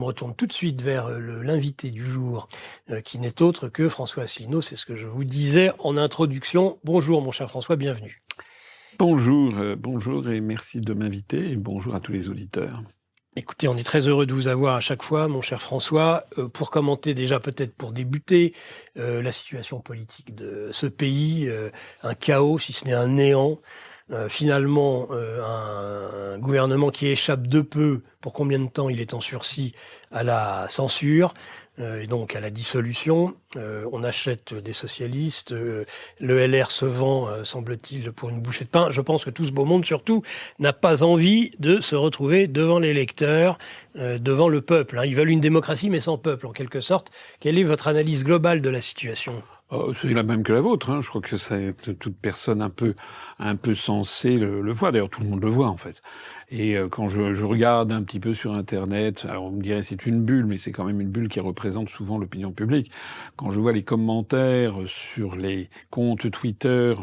On retourne tout de suite vers l'invité du jour, qui n'est autre que François Asselineau. C'est ce que je vous disais en introduction. Bonjour mon cher François, bienvenue. Bonjour, bonjour et merci de m'inviter et bonjour à tous les auditeurs. Écoutez, on est très heureux de vous avoir à chaque fois, mon cher François, pour commenter déjà peut-être pour débuter la situation politique de ce pays, un chaos si ce n'est un néant. Finalement, un gouvernement qui échappe de peu, pour combien de temps il est en sursis, à la censure et donc à la dissolution. On achète des socialistes, le LR se vend, semble-t-il, pour une bouchée de pain. Je pense que tout ce beau monde, surtout, n'a pas envie de se retrouver devant l'électeur, devant le peuple. Ils veulent une démocratie, mais sans peuple, en quelque sorte. Quelle est votre analyse globale de la situation ? C'est la même que la vôtre. Je crois que toute personne un peu sensée le voit. D'ailleurs, tout le monde le voit en fait. Et quand je regarde un petit peu sur Internet, alors on me dirait c'est une bulle, mais c'est quand même une bulle qui représente souvent l'opinion publique. Quand je vois les commentaires sur les comptes Twitter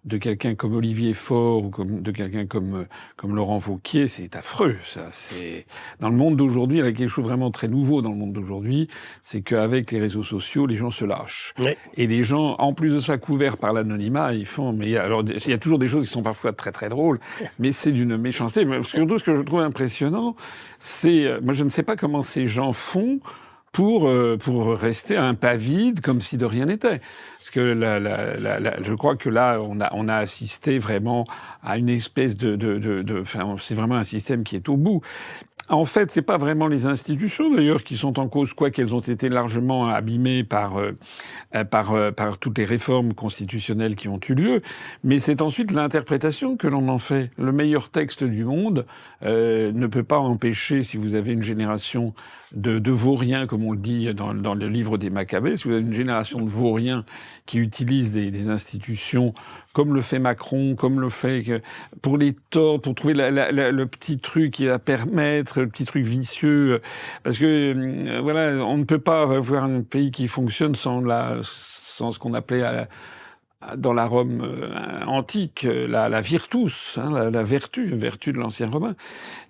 de quelqu'un comme Olivier Faure ou de quelqu'un comme Laurent Wauquiez, c'est affreux. Ça, c'est dans le monde d'aujourd'hui, il y a quelque chose vraiment très nouveau dans le monde d'aujourd'hui, c'est qu'avec les réseaux sociaux, les gens se lâchent. Ouais. Et les gens, en plus de ça, couverts par l'anonymat, ils font. Mais alors, il y a toujours des choses qui sont parfois très très drôles, mais c'est d'une méchanceté. Mais surtout, ce que je trouve impressionnant, c'est, moi, je ne sais pas comment ces gens font pour rester un pas vide, comme si de rien n'était. Parce que je crois que là, on a assisté vraiment à une espèce enfin, c'est vraiment un système qui est au bout. En fait, c'est pas vraiment les institutions d'ailleurs qui sont en cause, quoi qu'elles ont été largement abîmées par toutes les réformes constitutionnelles qui ont eu lieu, mais c'est ensuite l'interprétation que l'on en fait. Le meilleur texte du monde ne peut pas empêcher, si vous avez une génération de vauriens, comme on le dit dans le livre des Maccabées, si vous avez une génération de vauriens qui utilisent des institutions comme le fait Macron, comme le fait pour les torts, pour trouver le petit truc qui va permettre, le petit truc vicieux, parce que voilà, on ne peut pas avoir un pays qui fonctionne sans ce qu'on appelait dans la Rome antique la virtus, la vertu de l'ancien romain.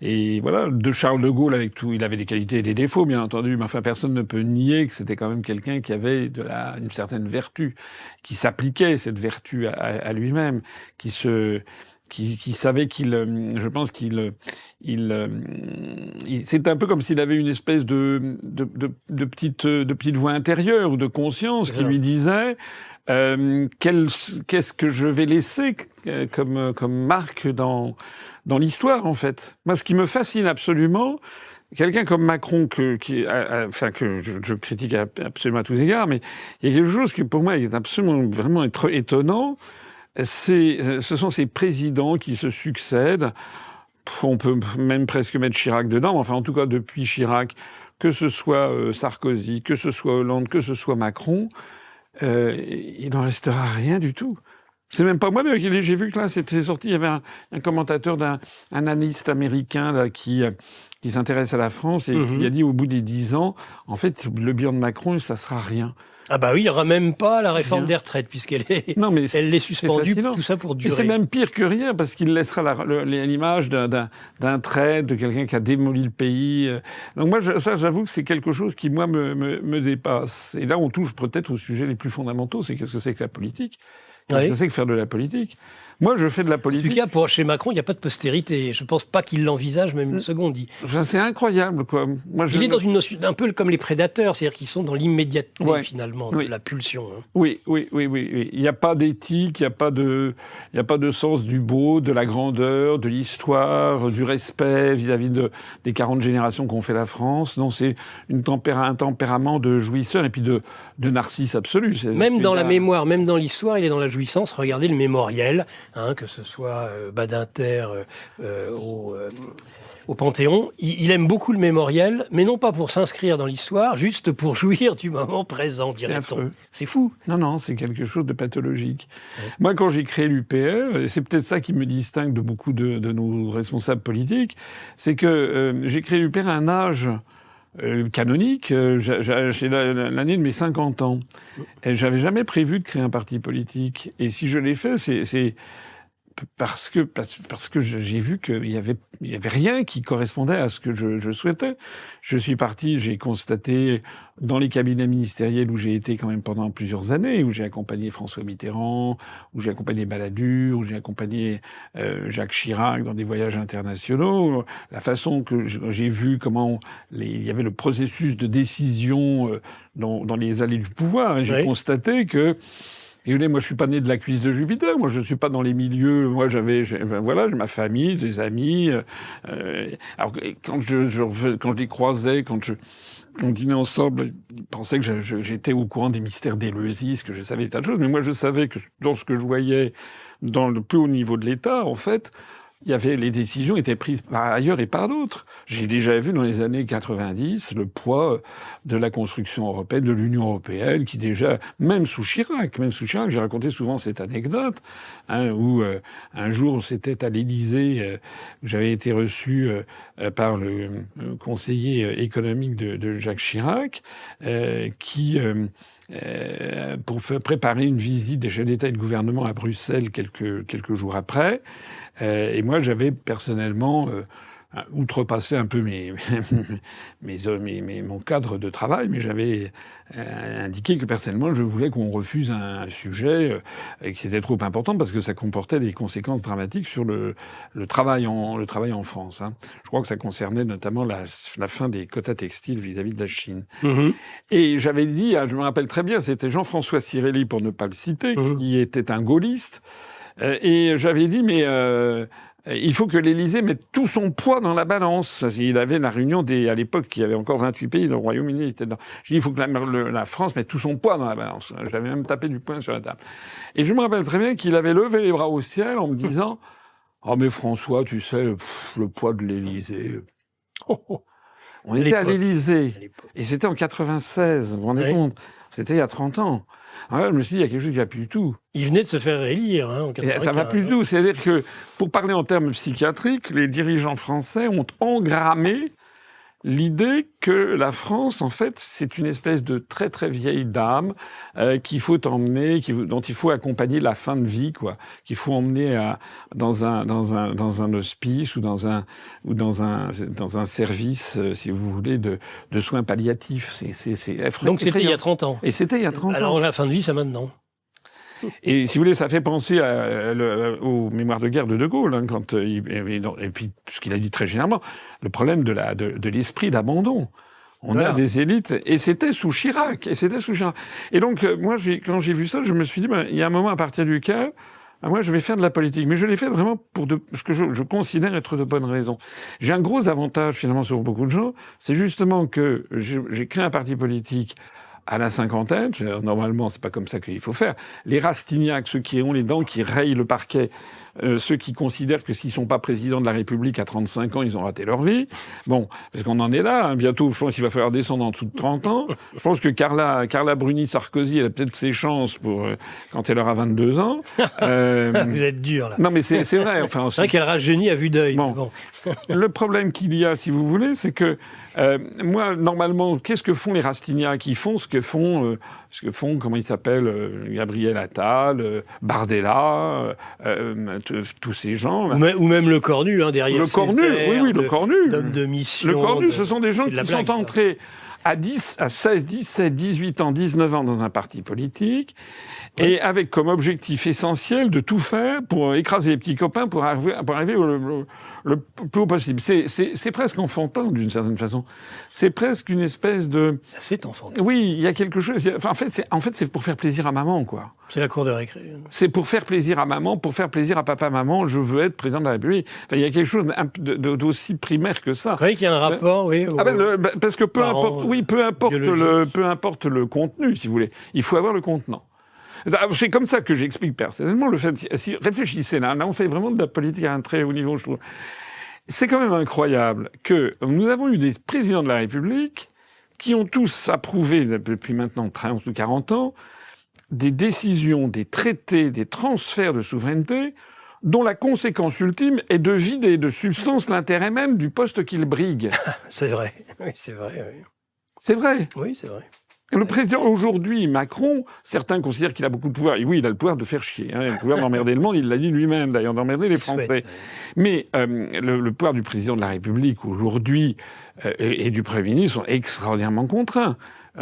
Et voilà, de Charles de Gaulle avec tout, il avait des qualités et des défauts bien entendu, mais enfin personne ne peut nier que c'était quand même quelqu'un qui avait une certaine vertu, qui s'appliquait cette vertu à lui-même, qui savait je pense c'est un peu comme s'il avait une espèce de petite voix intérieure ou de conscience qui lui disait qu'est-ce que je vais laisser comme marque dans l'histoire en fait. Moi, ce qui me fascine absolument, quelqu'un comme Macron que je critique absolument à tous égards, mais il y a quelque chose qui pour moi est absolument vraiment étonnant. Ce sont ces présidents qui se succèdent. On peut même presque mettre Chirac dedans. Enfin, en tout cas, depuis Chirac, que ce soit Sarkozy, que ce soit Hollande, que ce soit Macron, il n'en restera rien du tout. C'est même pas moi, j'ai vu que là, c'était sorti, il y avait un commentateur un analyste américain là, qui s'intéresse à la France et il a dit au bout des 10 ans, en fait, le bilan de Macron, ça sera rien. Ah bah oui, il n'y aura même pas la réforme des retraites, puisqu'elle est, elle est suspendue, tout ça pour durer. Et c'est même pire que rien, parce qu'il laissera l'image d'un traître, de quelqu'un qui a démoli le pays. Donc moi, ça, j'avoue que c'est quelque chose qui, moi, me dépasse. Et là, on touche peut-être aux sujets les plus fondamentaux, c'est qu'est-ce que c'est que la politique ? Qu'est-ce que c'est que faire de la politique ? Moi, je fais de la politique. En tout cas, chez Macron, il n'y a pas de postérité. Je ne pense pas qu'il l'envisage même une seconde. C'est incroyable, quoi. Il est dans une notion un peu comme les prédateurs, c'est-à-dire qu'ils sont dans l'immédiateté, finalement, de la pulsion. Oui. Il n'y a pas d'éthique, il n'y a pas de sens du beau, de la grandeur, de l'histoire, du respect vis-à-vis des 40 générations qu'ont fait la France. Non, c'est un tempérament de jouisseur et puis de narcisse absolu. Même dans la mémoire, même dans l'histoire, il est dans la jouissance. Regardez le mémoriel. Que ce soit Badinter au Panthéon. Il aime beaucoup le mémoriel, mais non pas pour s'inscrire dans l'histoire, juste pour jouir du moment présent, dirait-on. C'est fou. Non, c'est quelque chose de pathologique. Ouais. Moi, quand j'ai créé l'UPR, et c'est peut-être ça qui me distingue de beaucoup de nos responsables politiques, c'est que j'ai créé l'UPR à un âge canonique, j'ai l'année de mes 50 ans. Et j'avais jamais prévu de créer un parti politique. Et si je l'ai fait, c'est parce que j'ai vu qu'il y avait rien qui correspondait à ce que je souhaitais. Je suis parti, j'ai constaté dans les cabinets ministériels où j'ai été quand même pendant plusieurs années, où j'ai accompagné François Mitterrand, où j'ai accompagné Balladur, où j'ai accompagné Jacques Chirac dans des voyages internationaux, la façon que j'ai vu comment il y avait le processus de décision dans les allées du pouvoir, et j'ai constaté que et moi, je suis pas né de la cuisse de Jupiter. Moi, je suis pas dans les milieux. Moi, j'ai ma famille, des amis. Alors, quand je les croisais, on dînait ensemble, ils pensaient que j'étais au courant des mystères d'Éleusis, que je savais des tas de choses. Mais moi, je savais que dans ce que je voyais, dans le plus haut niveau de l'État, en fait, les décisions étaient prises par ailleurs et par d'autres. J'ai déjà vu dans les années 90 le poids de la construction européenne, de l'Union européenne, qui déjà, même sous Chirac, j'ai raconté souvent cette anecdote, où un jour c'était à l'Élysée, où j'avais été reçu par le conseiller économique de Jacques Chirac, qui pour préparer une visite des chefs d'État et de gouvernement à Bruxelles quelques jours après. Et moi, j'avais personnellement outrepassé un peu mon cadre de travail, mais j'avais indiqué que personnellement, je voulais qu'on refuse un sujet et que c'était trop important parce que ça comportait des conséquences dramatiques sur le travail en France. Hein. Je crois que ça concernait notamment la fin des quotas textiles vis-à-vis de la Chine. Mmh. Et j'avais dit, je me rappelle très bien, c'était Jean-François Cirelli, pour ne pas le citer, qui était un gaulliste. Et j'avais dit, mais il faut que l'Élysée mette tout son poids dans la balance. Il avait la réunion à l'époque, il y avait encore 28 pays, le Royaume-Uni était dedans. J'ai dit, il faut que la France mette tout son poids dans la balance. J'avais même tapé du poing sur la table. Et je me rappelle très bien qu'il avait levé les bras au ciel en me disant, oh mais François, tu sais, le poids de l'Élysée. On était à l'Élysée. Et c'était en 96, vous vous rendez compte? C'était il y a 30 ans. Alors là, je me suis dit, il y a quelque chose qui va plus du tout. Il venait de se faire élire, en 95. Ça va plus du tout. C'est-à-dire que, pour parler en termes psychiatriques, les dirigeants français ont engrammé l'idée que la France, en fait, c'est une espèce de très très vieille dame qu'il faut emmener, dont il faut accompagner la fin de vie, quoi. Qu'il faut emmener dans un hospice ou dans un service, si vous voulez, de soins palliatifs. C'est effrayant. Donc c'était il y a 30 ans. Et c'était il y a 30 ans. Alors la fin de vie, c'est maintenant. Et si vous voulez, ça fait penser aux mémoires de guerre de Gaulle, hein, et puis ce qu'il a dit très généralement, le problème de l'esprit d'abandon. On a des élites, et c'était sous Chirac, Et donc, moi, quand j'ai vu ça, je me suis dit, il y a un moment à partir duquel, moi, je vais faire de la politique. Mais je l'ai fait vraiment pour ce que je considère être de bonnes raisons. J'ai un gros avantage, finalement, sur beaucoup de gens, c'est justement que j'ai créé un parti politique à la cinquantaine. Normalement, c'est pas comme ça qu'il faut faire. Les Rastignac, ceux qui ont les dents qui rayent le parquet, ceux qui considèrent que s'ils sont pas présidents de la République à 35 ans, ils ont raté leur vie. Bon, parce qu'on en est là, hein. Bientôt, je pense qu'il va falloir descendre en dessous de 30 ans. Je pense que Carla Bruni Sarkozy, elle a peut-être ses chances pour quand elle aura 22 ans. Vous êtes dur, là. Non, mais c'est vrai. Enfin, c'est vrai qu'elle rajeunit à vue d'œil. Bon. Le problème qu'il y a, si vous voulez, c'est que moi, normalement, qu'est-ce que font les Rastignac? Ils font ce que font, comment il s'appelle, Gabriel Attal, Bardella, tous ces gens. Là. Ou même le Cornu, hein, derrière. Le Cornu, oui, le Cornu. D'homme de mission. Le Cornu, ce sont des gens qui sont entrés à 16, 17, 18 ans, 19 ans dans un parti politique, et avec comme objectif essentiel de tout faire pour écraser les petits copains pour arriver le plus haut possible. C'est presque enfantin, d'une certaine façon. C'est presque une espèce de... C'est enfantin. Oui, il y a quelque chose... Enfin, en fait, c'est pour faire plaisir à maman, quoi. C'est la cour de récré. C'est pour faire plaisir à maman, pour faire plaisir à papa, maman, je veux être président de la République. Enfin, il y a quelque chose d'aussi primaire que ça. Vous croyez qu'il y a un rapport, oui. Parce que peu importe le contenu, si vous voulez. Il faut avoir le contenant. C'est comme ça que j'explique personnellement le fait. Si réfléchissez là, on fait vraiment de la politique à un très haut niveau, je trouve. C'est quand même incroyable que nous avons eu des présidents de la République qui ont tous approuvé depuis maintenant 30 ou 40 ans des décisions, des traités, des transferts de souveraineté dont la conséquence ultime est de vider de substance l'intérêt même du poste qu'ils briguent. C'est vrai. Oui, c'est vrai. Oui. C'est vrai. Oui, c'est vrai. Le président, aujourd'hui, Macron, certains considèrent qu'il a beaucoup de pouvoir. Et oui, il a le pouvoir de faire chier. Hein. Il a le pouvoir d'emmerder le monde, il l'a dit lui-même, d'ailleurs, d'emmerder les Français. Mais le pouvoir du président de la République, aujourd'hui, et du Premier ministre sont extraordinairement contraints.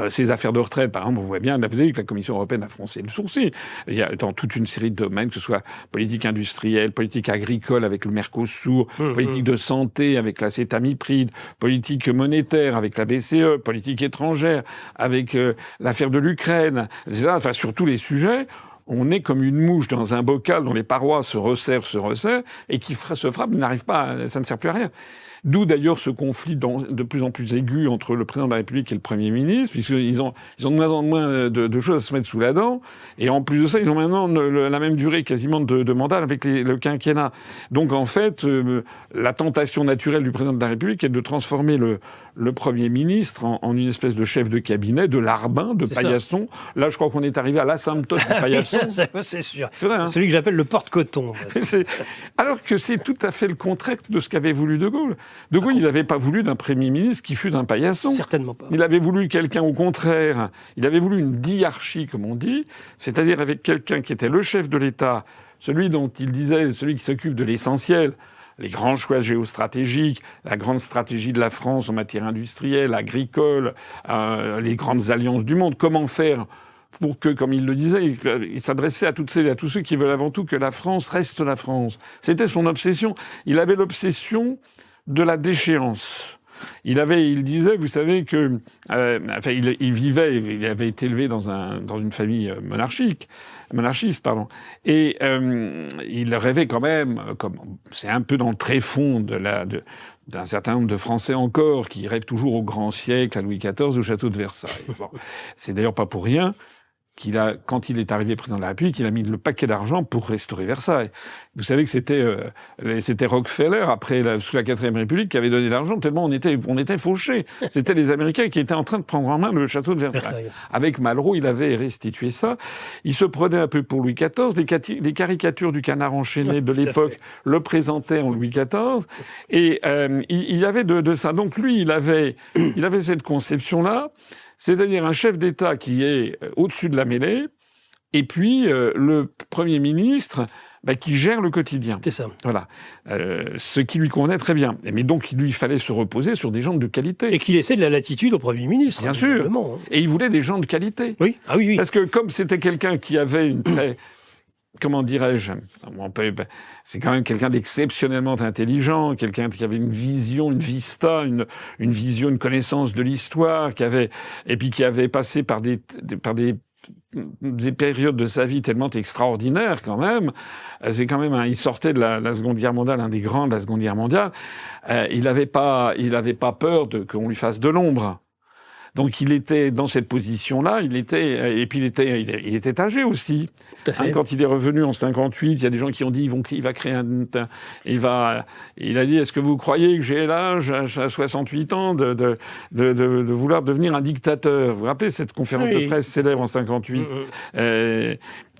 Ces affaires de retraite, par exemple, on voit bien, vous avez vu que la Commission européenne a froncé le sourcil. Il y a dans toute une série de domaines, que ce soit politique industrielle, politique agricole avec le Mercosur, politique de santé avec la cétamipride, politique monétaire avec la BCE, politique étrangère avec l'affaire de l'Ukraine, etc. Enfin, sur tous les sujets, on est comme une mouche dans un bocal dont les parois se resserrent, et qui se frappe, n'arrive pas, ça ne sert plus à rien. D'où d'ailleurs ce conflit de plus en plus aigu entre le président de la République et le Premier ministre, puisqu'ils ont de moins en moins de choses à se mettre sous la dent. Et en plus de ça, ils ont maintenant la même durée quasiment de mandat avec le quinquennat. Donc en fait, la tentation naturelle du président de la République est de transformer le Premier ministre en une espèce de chef de cabinet, de larbin, de paillasson. Là, je crois qu'on est arrivé à l'asymptote du paillasson. C'est sûr. C'est vrai, hein. C'est celui que j'appelle le porte-coton. Alors que c'est tout à fait le contraire de ce qu'avait voulu De Gaulle. De Gaulle, il n'avait pas voulu d'un Premier ministre qui fût d'un paillasson. Certainement pas. Il avait voulu quelqu'un, au contraire, il avait voulu une diarchie, comme on dit, c'est-à-dire avec quelqu'un qui était le chef de l'État, celui dont il disait, celui qui s'occupe de l'essentiel, les grands choix géostratégiques, la grande stratégie de la France en matière industrielle, agricole, les grandes alliances du monde. Comment faire pour que, comme il le disait, il s'adressait à tous ceux qui veulent avant tout que la France reste la France. C'était son obsession. Il avait l'obsession de la déchéance. Il disait, vous savez que, il avait été élevé dans une famille monarchiste, pardon. Et il rêvait quand même, c'est un peu dans le tréfonds d'un certain nombre de Français encore qui rêvent toujours au grand siècle, à Louis XIV, au château de Versailles. Bon, c'est d'ailleurs pas pour rien quand il est arrivé président de la République, il a mis le paquet d'argent pour restaurer Versailles. Vous savez que c'était Rockefeller, sous la Quatrième République, qui avait donné l'argent tellement on était fauchés. C'était les Américains qui étaient en train de prendre en main le château de Versailles. Avec Malraux, il avait restitué ça. Il se prenait un peu pour Louis XIV. Les caricatures du canard enchaîné de l'époque le présentaient en Louis XIV. Et il y avait de ça. Donc lui, il avait cette conception-là. C'est-à-dire un chef d'État qui est au-dessus de la mêlée, et puis le Premier ministre qui gère le quotidien. C'est ça. Voilà. Ce qui lui convenait très bien. Mais donc, il lui fallait se reposer sur des gens de qualité. Et qu'il laissait de la latitude au Premier ministre. Bien sûr. Hein. Et il voulait des gens de qualité. Oui. Ah oui. Parce que comme c'était quelqu'un qui avait une très... Comment dirais-je, c'est quand même quelqu'un d'exceptionnellement intelligent, quelqu'un qui avait une vision, une vista, une vision, une connaissance de l'histoire, qui avait passé par des périodes de sa vie tellement extraordinaires quand même. C'est quand même il sortait de la Seconde Guerre mondiale, un des grands de la Seconde Guerre mondiale. Il avait pas peur qu'on lui fasse de l'ombre. Donc il était dans cette position-là, il était âgé aussi. Tout à fait. Quand il est revenu en 58, il y a des gens qui ont dit il va créer il a dit est-ce que vous croyez que j'ai l'âge à 68 ans de vouloir devenir un dictateur? Vous vous rappelez cette conférence de presse célèbre en 58?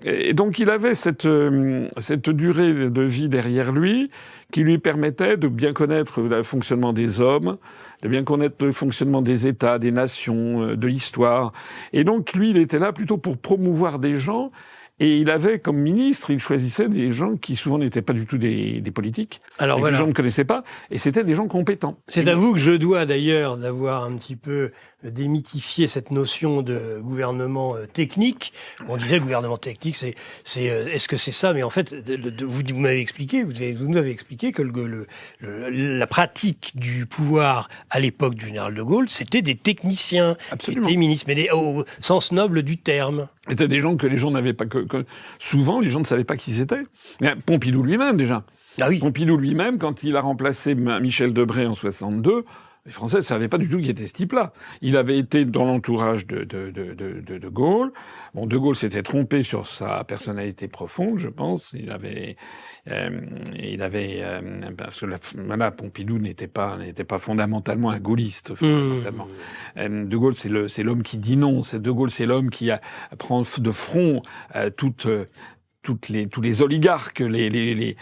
Et donc il avait cette durée de vie derrière lui qui lui permettait de bien connaître le fonctionnement des hommes, de bien connaître le fonctionnement des États, des nations, de l'histoire. Et donc lui, il était là plutôt pour promouvoir des gens. Et il avait, comme ministre, il choisissait des gens qui souvent n'étaient pas du tout des politiques, des gens ne connaissaient pas, et c'était des gens compétents. C'est à vous que je dois d'ailleurs d'avoir un petit peu démythifié cette notion de gouvernement technique. On disait le gouvernement technique, est-ce que c'est ça? Mais en fait, vous m'avez expliqué, vous nous avez expliqué que la pratique du pouvoir à l'époque du général de Gaulle, c'était des techniciens, Absolument. Des ministres, mais au sens noble du terme. C'était des gens que les gens n'avaient pas souvent les gens ne savaient pas qui c'était. Pompidou lui-même déjà. Ah oui. Pompidou lui-même, quand il a remplacé Michel Debré en 62, les Français ne savaient pas du tout qui était ce type-là. Il avait été dans l'entourage de Gaulle. Bon, De Gaulle s'était trompé sur sa personnalité profonde, je pense. Parce que Pompidou n'était pas fondamentalement un gaulliste. Fondamentalement. De Gaulle, c'est l'homme qui dit non. De Gaulle, c'est l'homme qui prend de front toute tous les oligarques, les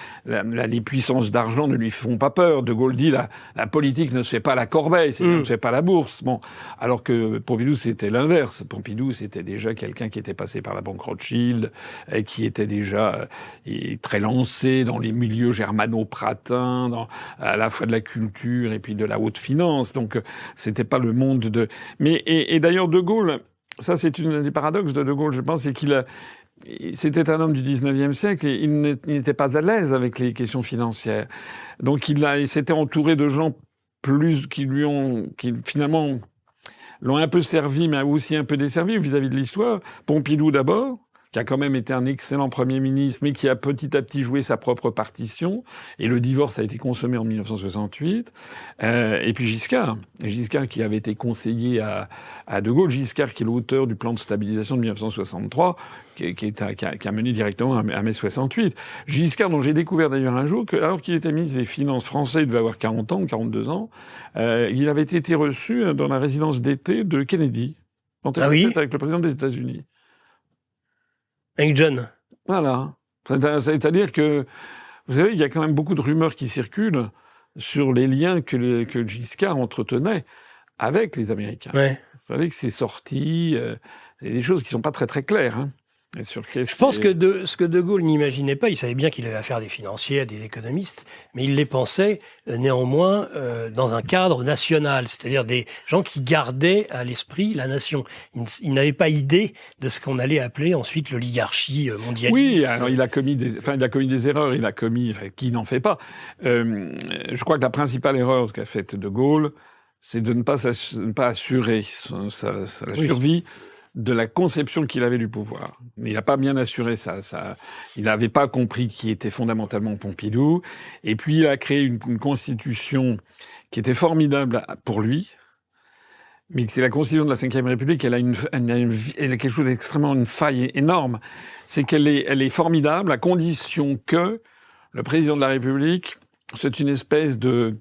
puissances d'argent ne lui font pas peur. De Gaulle dit la politique ne se fait pas à la corbeille, ne se fait pas à la bourse. Bon, alors que Pompidou c'était l'inverse. Pompidou c'était déjà quelqu'un qui était passé par la banque Rothschild, et qui était déjà très lancé dans les milieux germano-pratins, à la fois de la culture et puis de la haute finance. Donc c'était pas le monde de. Mais et d'ailleurs De Gaulle, ça c'est une des paradoxes de Gaulle, je pense, c'est c'était un homme du 19e siècle et il n'était pas à l'aise avec les questions financières. Donc il s'était entouré de gens qui finalement l'ont un peu servi, mais aussi un peu desservi vis-à-vis de l'histoire. Pompidou d'abord, qui a quand même été un excellent Premier ministre, mais qui a petit à petit joué sa propre partition. Et le divorce a été consommé en 1968. Et puis Giscard. Giscard qui avait été conseiller à De Gaulle. Giscard qui est l'auteur du plan de stabilisation de 1963, qui a mené directement à mai 68. Giscard, dont j'ai découvert d'ailleurs un jour, alors qu'il était ministre des Finances français, il devait avoir 40 ans, 42 ans, il avait été reçu dans la résidence d'été de Kennedy. Ah oui ? Avec le président des États-Unis. Avec John. Voilà. C'est-à-dire que, vous savez, il y a quand même beaucoup de rumeurs qui circulent sur les liens que Giscard entretenait avec les Américains. Ouais. Vous savez que c'est sorti, c'est des choses qui sont pas très très claires. Hein. Je pense que ce que De Gaulle n'imaginait pas, il savait bien qu'il avait affaire à des financiers, à des économistes, mais il les pensait néanmoins dans un cadre national, c'est-à-dire des gens qui gardaient à l'esprit la nation. Il n'avait pas idée de ce qu'on allait appeler ensuite l'oligarchie mondialiste. Oui, alors il a commis des erreurs, qui n'en fait pas. Je crois que la principale erreur qu'a faite De Gaulle, c'est de ne pas assurer la survie de la conception qu'il avait du pouvoir. Mais il n'a pas bien assuré ça. Il n'avait pas compris qui était fondamentalement Pompidou. Et puis il a créé une constitution qui était formidable pour lui. Mais c'est la constitution de la Ve République, elle a quelque chose d'extrêmement, une faille énorme. C'est qu'elle est formidable à condition que le président de la République, c'est une espèce de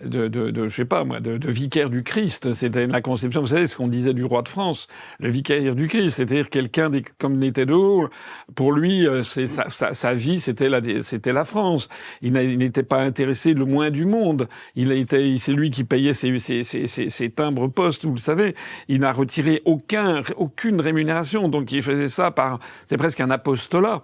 je sais pas moi, de vicaire du Christ. C'était la conception, vous savez, ce qu'on disait du roi de France, le vicaire du Christ, c'est-à-dire quelqu'un comme l'était De Gaulle. Pour lui, sa vie, c'était la France. Il n'était pas intéressé le moins du monde. C'est lui qui payait ses timbres postes, vous le savez. Il n'a retiré aucune rémunération. Donc il faisait ça c'est presque un apostolat.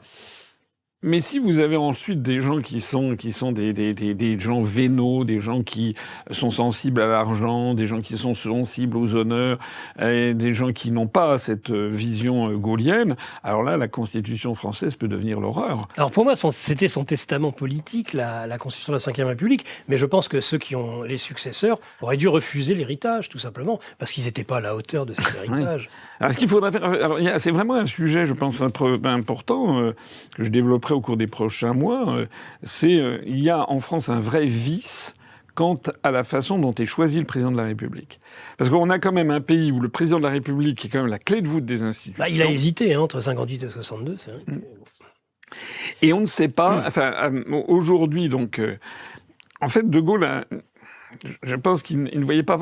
Mais si vous avez ensuite des gens qui sont des gens vénaux, des gens qui sont sensibles à l'argent, des gens qui sont sensibles aux honneurs, et des gens qui n'ont pas cette vision gaullienne, alors là, la Constitution française peut devenir l'horreur. Alors pour moi, c'était son testament politique, la Constitution de la Ve République, mais je pense que ceux qui ont les successeurs auraient dû refuser l'héritage, tout simplement, parce qu'ils n'étaient pas à la hauteur de cet héritage. Oui. Alors ce qu'il faudrait faire, c'est vraiment un sujet, je pense, important, que je développerai au cours des prochains mois, il y a en France un vrai vice quant à la façon dont est choisi le président de la République. Parce qu'on a quand même un pays où le président de la République est quand même la clé de voûte des institutions. Il a hésité entre 58 et 62, c'est vrai. Et on ne sait pas, aujourd'hui donc, en fait De Gaulle, je pense qu'il ne voyait pas...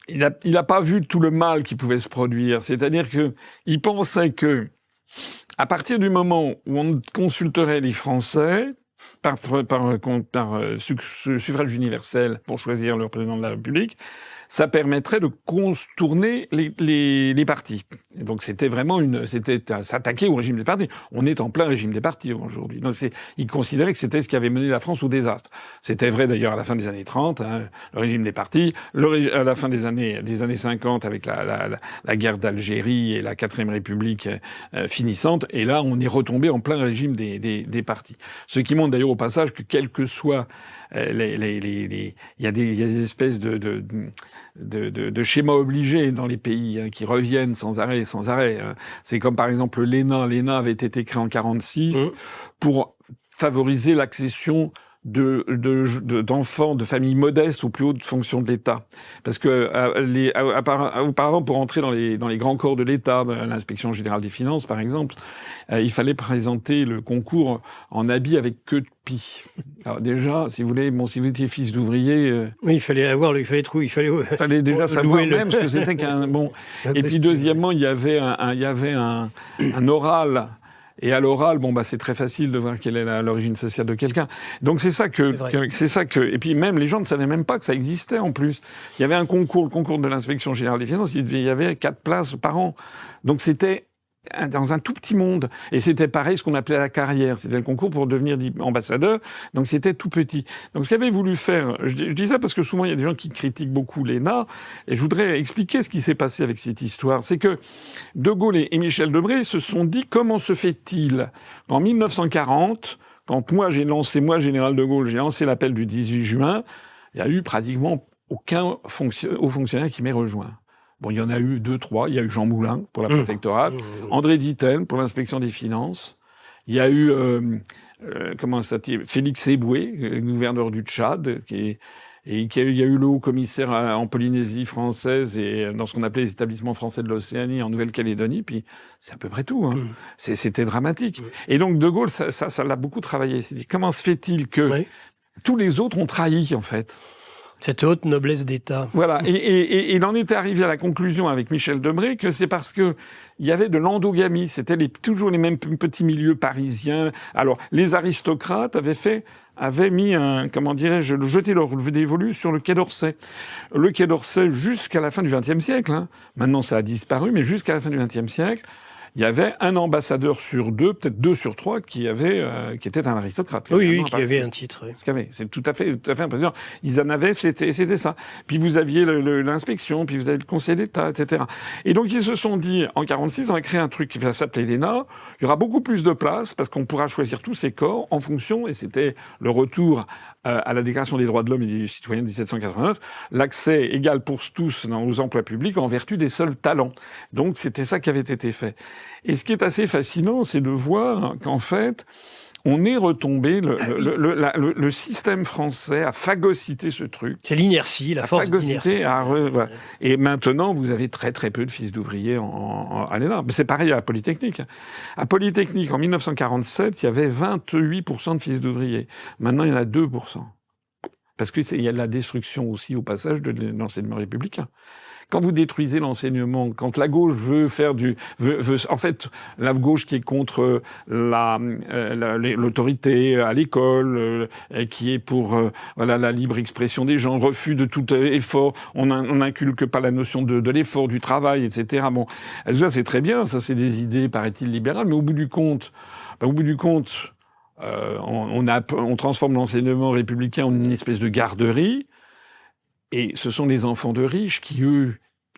Il n'a pas vu tout le mal qui pouvait se produire. C'est-à-dire qu'il pensait que à partir du moment où on consulterait les Français par suffrage universel pour choisir leur président de la République, ça permettrait de contourner les partis. Et donc c'était vraiment s'attaquer au régime des partis. On est en plein régime des partis aujourd'hui. Donc ils considéraient que c'était ce qui avait mené la France au désastre. C'était vrai d'ailleurs à la fin des années 30, le régime des partis, à la fin des années 50 avec la guerre d'Algérie et la 4e République finissante. Et là, on est retombé en plein régime des partis. Ce qui montre d'ailleurs au passage que quel que soit il y a des espèces de schémas obligés dans les pays qui reviennent sans arrêt. C'est comme par exemple l'ENA. L'ENA avait été créé en 1946 pour favoriser l'accession d'enfants de familles modestes aux plus hautes fonctions de l'État. Parce que auparavant, pour entrer dans les grands corps de l'État, l'inspection générale des finances par exemple, il fallait présenter le concours en habit avec queue de pie. Alors déjà, si vous étiez fils d'ouvrier, oui, il fallait déjà savoir même ce que c'était qu'un bon. Et puis deuxièmement, il y avait un oral Et à l'oral, c'est très facile de voir quelle est l'origine sociale de quelqu'un. Donc c'est ça et puis même les gens ne savaient même pas que ça existait en plus. Il y avait un concours, le concours de l'inspection générale des finances, il y avait 4 places par an. Donc c'était dans un tout petit monde. Et c'était pareil, ce qu'on appelait la carrière. C'était le concours pour devenir ambassadeur. Donc c'était tout petit. Donc ce qu'avait voulu faire, je dis ça parce que souvent il y a des gens qui critiquent beaucoup l'ENA, et je voudrais expliquer ce qui s'est passé avec cette histoire. C'est que De Gaulle et Michel Debré se sont dit, comment se fait-il qu'en 1940, quand moi, général de Gaulle, j'ai lancé l'appel du 18 juin, il y a eu pratiquement aucun haut fonctionnaire qui m'ait rejoint. Bon, il y en a eu 2, 3. Il y a eu Jean Moulin pour la préfectorale, André Ditel pour l'inspection des finances. Il y a eu Félix Eboué, gouverneur du Tchad, il y a eu le haut commissaire en Polynésie française et dans ce qu'on appelait les établissements français de l'Océanie en Nouvelle-Calédonie. Puis c'est à peu près tout. Hein. C'était dramatique. Et donc De Gaulle, ça l'a beaucoup travaillé. Il s'est dit, comment se fait-il que tous les autres ont trahi en fait? Cette haute noblesse d'État. Voilà. Et il en était arrivé à la conclusion avec Michel Debré que c'est parce que il y avait de l'endogamie. C'était toujours les mêmes petits milieux parisiens. Alors, les aristocrates avaient mis jeté leur dévolu sur le Quai d'Orsay. Le Quai d'Orsay jusqu'à la fin du XXe siècle, hein. Maintenant, ça a disparu, mais jusqu'à la fin du XXe siècle, il y avait un ambassadeur sur 2, peut-être 2 sur 3, qui était un aristocrate. Oui, qui avait un titre. Oui. C'est tout à fait impressionnant. Ils en avaient, c'était ça. Puis vous aviez l'inspection, puis vous avez le Conseil d'État, etc. Et donc ils se sont dit, en 46, on va créer un truc qui va s'appeler l'ENA. Il y aura beaucoup plus de place parce qu'on pourra choisir tous ces corps en fonction, et c'était le retour à la Déclaration des droits de l'homme et du citoyen de 1789, l'accès égal pour tous aux emplois publics en vertu des seuls talents. Donc c'était ça qui avait été fait. Et ce qui est assez fascinant, c'est de voir qu'en fait, on est retombé, le système français a phagocyté ce truc. C'est l'inertie, la force d'inertie. Voilà. Et maintenant, vous avez très très peu de fils d'ouvriers à l'ENA. C'est pareil à Polytechnique. À Polytechnique, en 1947, il y avait 28% de fils d'ouvriers. Maintenant, il y en a 2%. Parce qu'il y a de la destruction aussi au passage de l'enseignement républicain. Quand vous détruisez l'enseignement, quand la gauche veut faire en fait, la gauche qui est contre l'autorité à l'école, qui est pour la libre expression des gens, refus de tout effort, on n'inculque pas la notion de l'effort, du travail, etc. Bon, ça c'est très bien, ça c'est des idées, paraît-il, libérales, mais au bout du compte, on transforme l'enseignement républicain en une espèce de garderie. Et ce sont les enfants de riches qui, eux,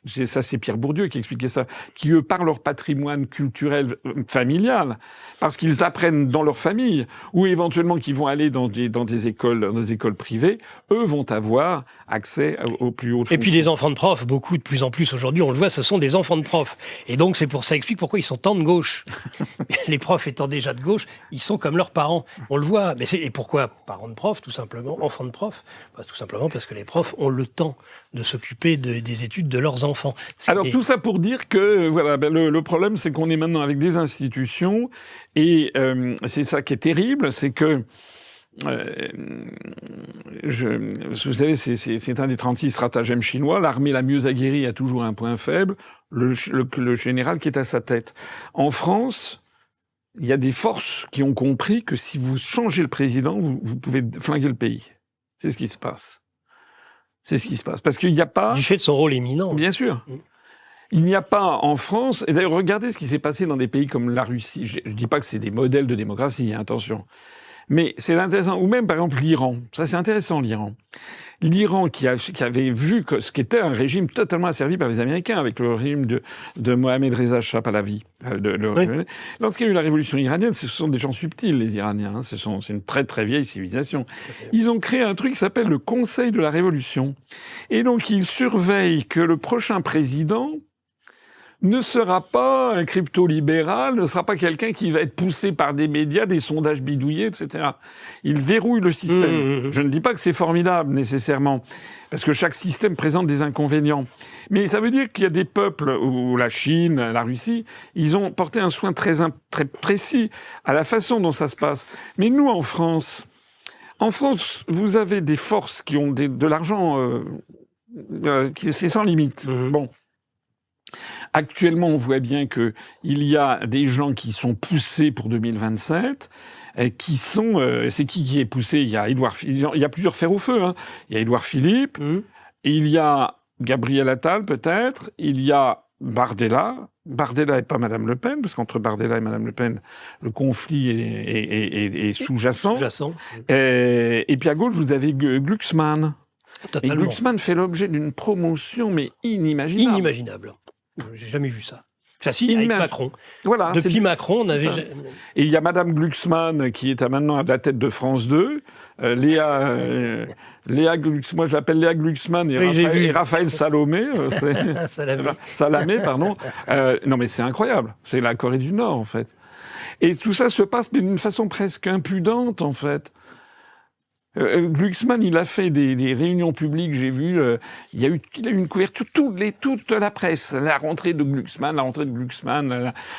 c'est Pierre Bourdieu qui expliquait ça, qui, eux, par leur patrimoine culturel familial, parce qu'ils apprennent dans leur famille, ou éventuellement qu'ils vont aller dans des écoles privées, eux vont avoir accès aux plus hautes fonctions. Et puis les enfants de profs, beaucoup de plus en plus aujourd'hui, on le voit, ce sont des enfants de profs. Et donc ça explique pourquoi ils sont tant de gauche. Les profs étant déjà de gauche, ils sont comme leurs parents. On le voit. Et pourquoi parents de profs, tout simplement, enfants de profs? Tout simplement parce que les profs ont le temps de s'occuper des études de leurs enfants. Alors tout ça pour dire que le problème, c'est qu'on est maintenant avec des institutions et c'est ça qui est terrible, c'est que vous savez, c'est un des 36 stratagèmes chinois. L'armée la mieux aguerrie a toujours un point faible, le général qui est à sa tête. En France, il y a des forces qui ont compris que si vous changez le président, vous pouvez flinguer le pays. C'est ce qui se passe. C'est ce qui se passe. Parce qu'il n'y a pas... Du fait de son rôle éminent. Bien sûr. Il n'y a pas en France... Et d'ailleurs, regardez ce qui s'est passé dans des pays comme la Russie. Je ne dis pas que c'est des modèles de démocratie, hein, attention. Mais c'est intéressant. Ou même, par exemple, l'Iran. Ça, c'est intéressant, l'Iran. L'Iran qui avait vu ce qu'était un régime totalement asservi par les Américains, avec le régime de Mohammad Reza Shah Pahlavi. Lorsqu'il y a eu la révolution iranienne, ce sont des gens subtils, les Iraniens. Hein. C'est une très très vieille civilisation. Ils ont créé un truc qui s'appelle le Conseil de la Révolution. Et donc, ils surveillent que le prochain président ne sera pas un crypto-libéral, ne sera pas quelqu'un qui va être poussé par des médias, des sondages bidouillés, etc. Il verrouille le système. Je ne dis pas que c'est formidable, nécessairement, parce que chaque système présente des inconvénients. Mais ça veut dire qu'il y a des peuples, ou la Chine, la Russie, ils ont porté un soin très précis à la façon dont ça se passe. Mais nous, en France, vous avez des forces qui ont de l'argent, c'est sans limite. Bon. Actuellement, on voit bien que il y a des gens qui sont poussés pour 2027, qui sont... c'est qui est poussé? Il y a plusieurs fers au feu. Hein. Il y a Édouard Philippe, il y a Gabriel Attal peut-être, il y a Bardella. Bardella et pas Madame Le Pen, parce qu'entre Bardella et Madame Le Pen, le conflit est sous-jacent. Et puis à gauche, vous avez Glucksmann. Totalement. Et Glucksmann fait l'objet d'une promotion, mais inimaginable. Inimaginable. J'ai jamais vu ça. Ça, si, avec Macron. Voilà, depuis Macron, on avait... Et il y a Madame Glucksmann qui est maintenant à la tête de France 2. Léa Glucksmann, moi je l'appelle Léa Glucksmann et Raphaël Salomé. Salamé, pardon. Non mais c'est incroyable. C'est la Corée du Nord en fait. Et tout ça se passe mais d'une façon presque impudente en fait. Glucksmann, il a fait des réunions publiques, j'ai vu, il a eu une couverture, toute la presse, la rentrée de Glucksmann,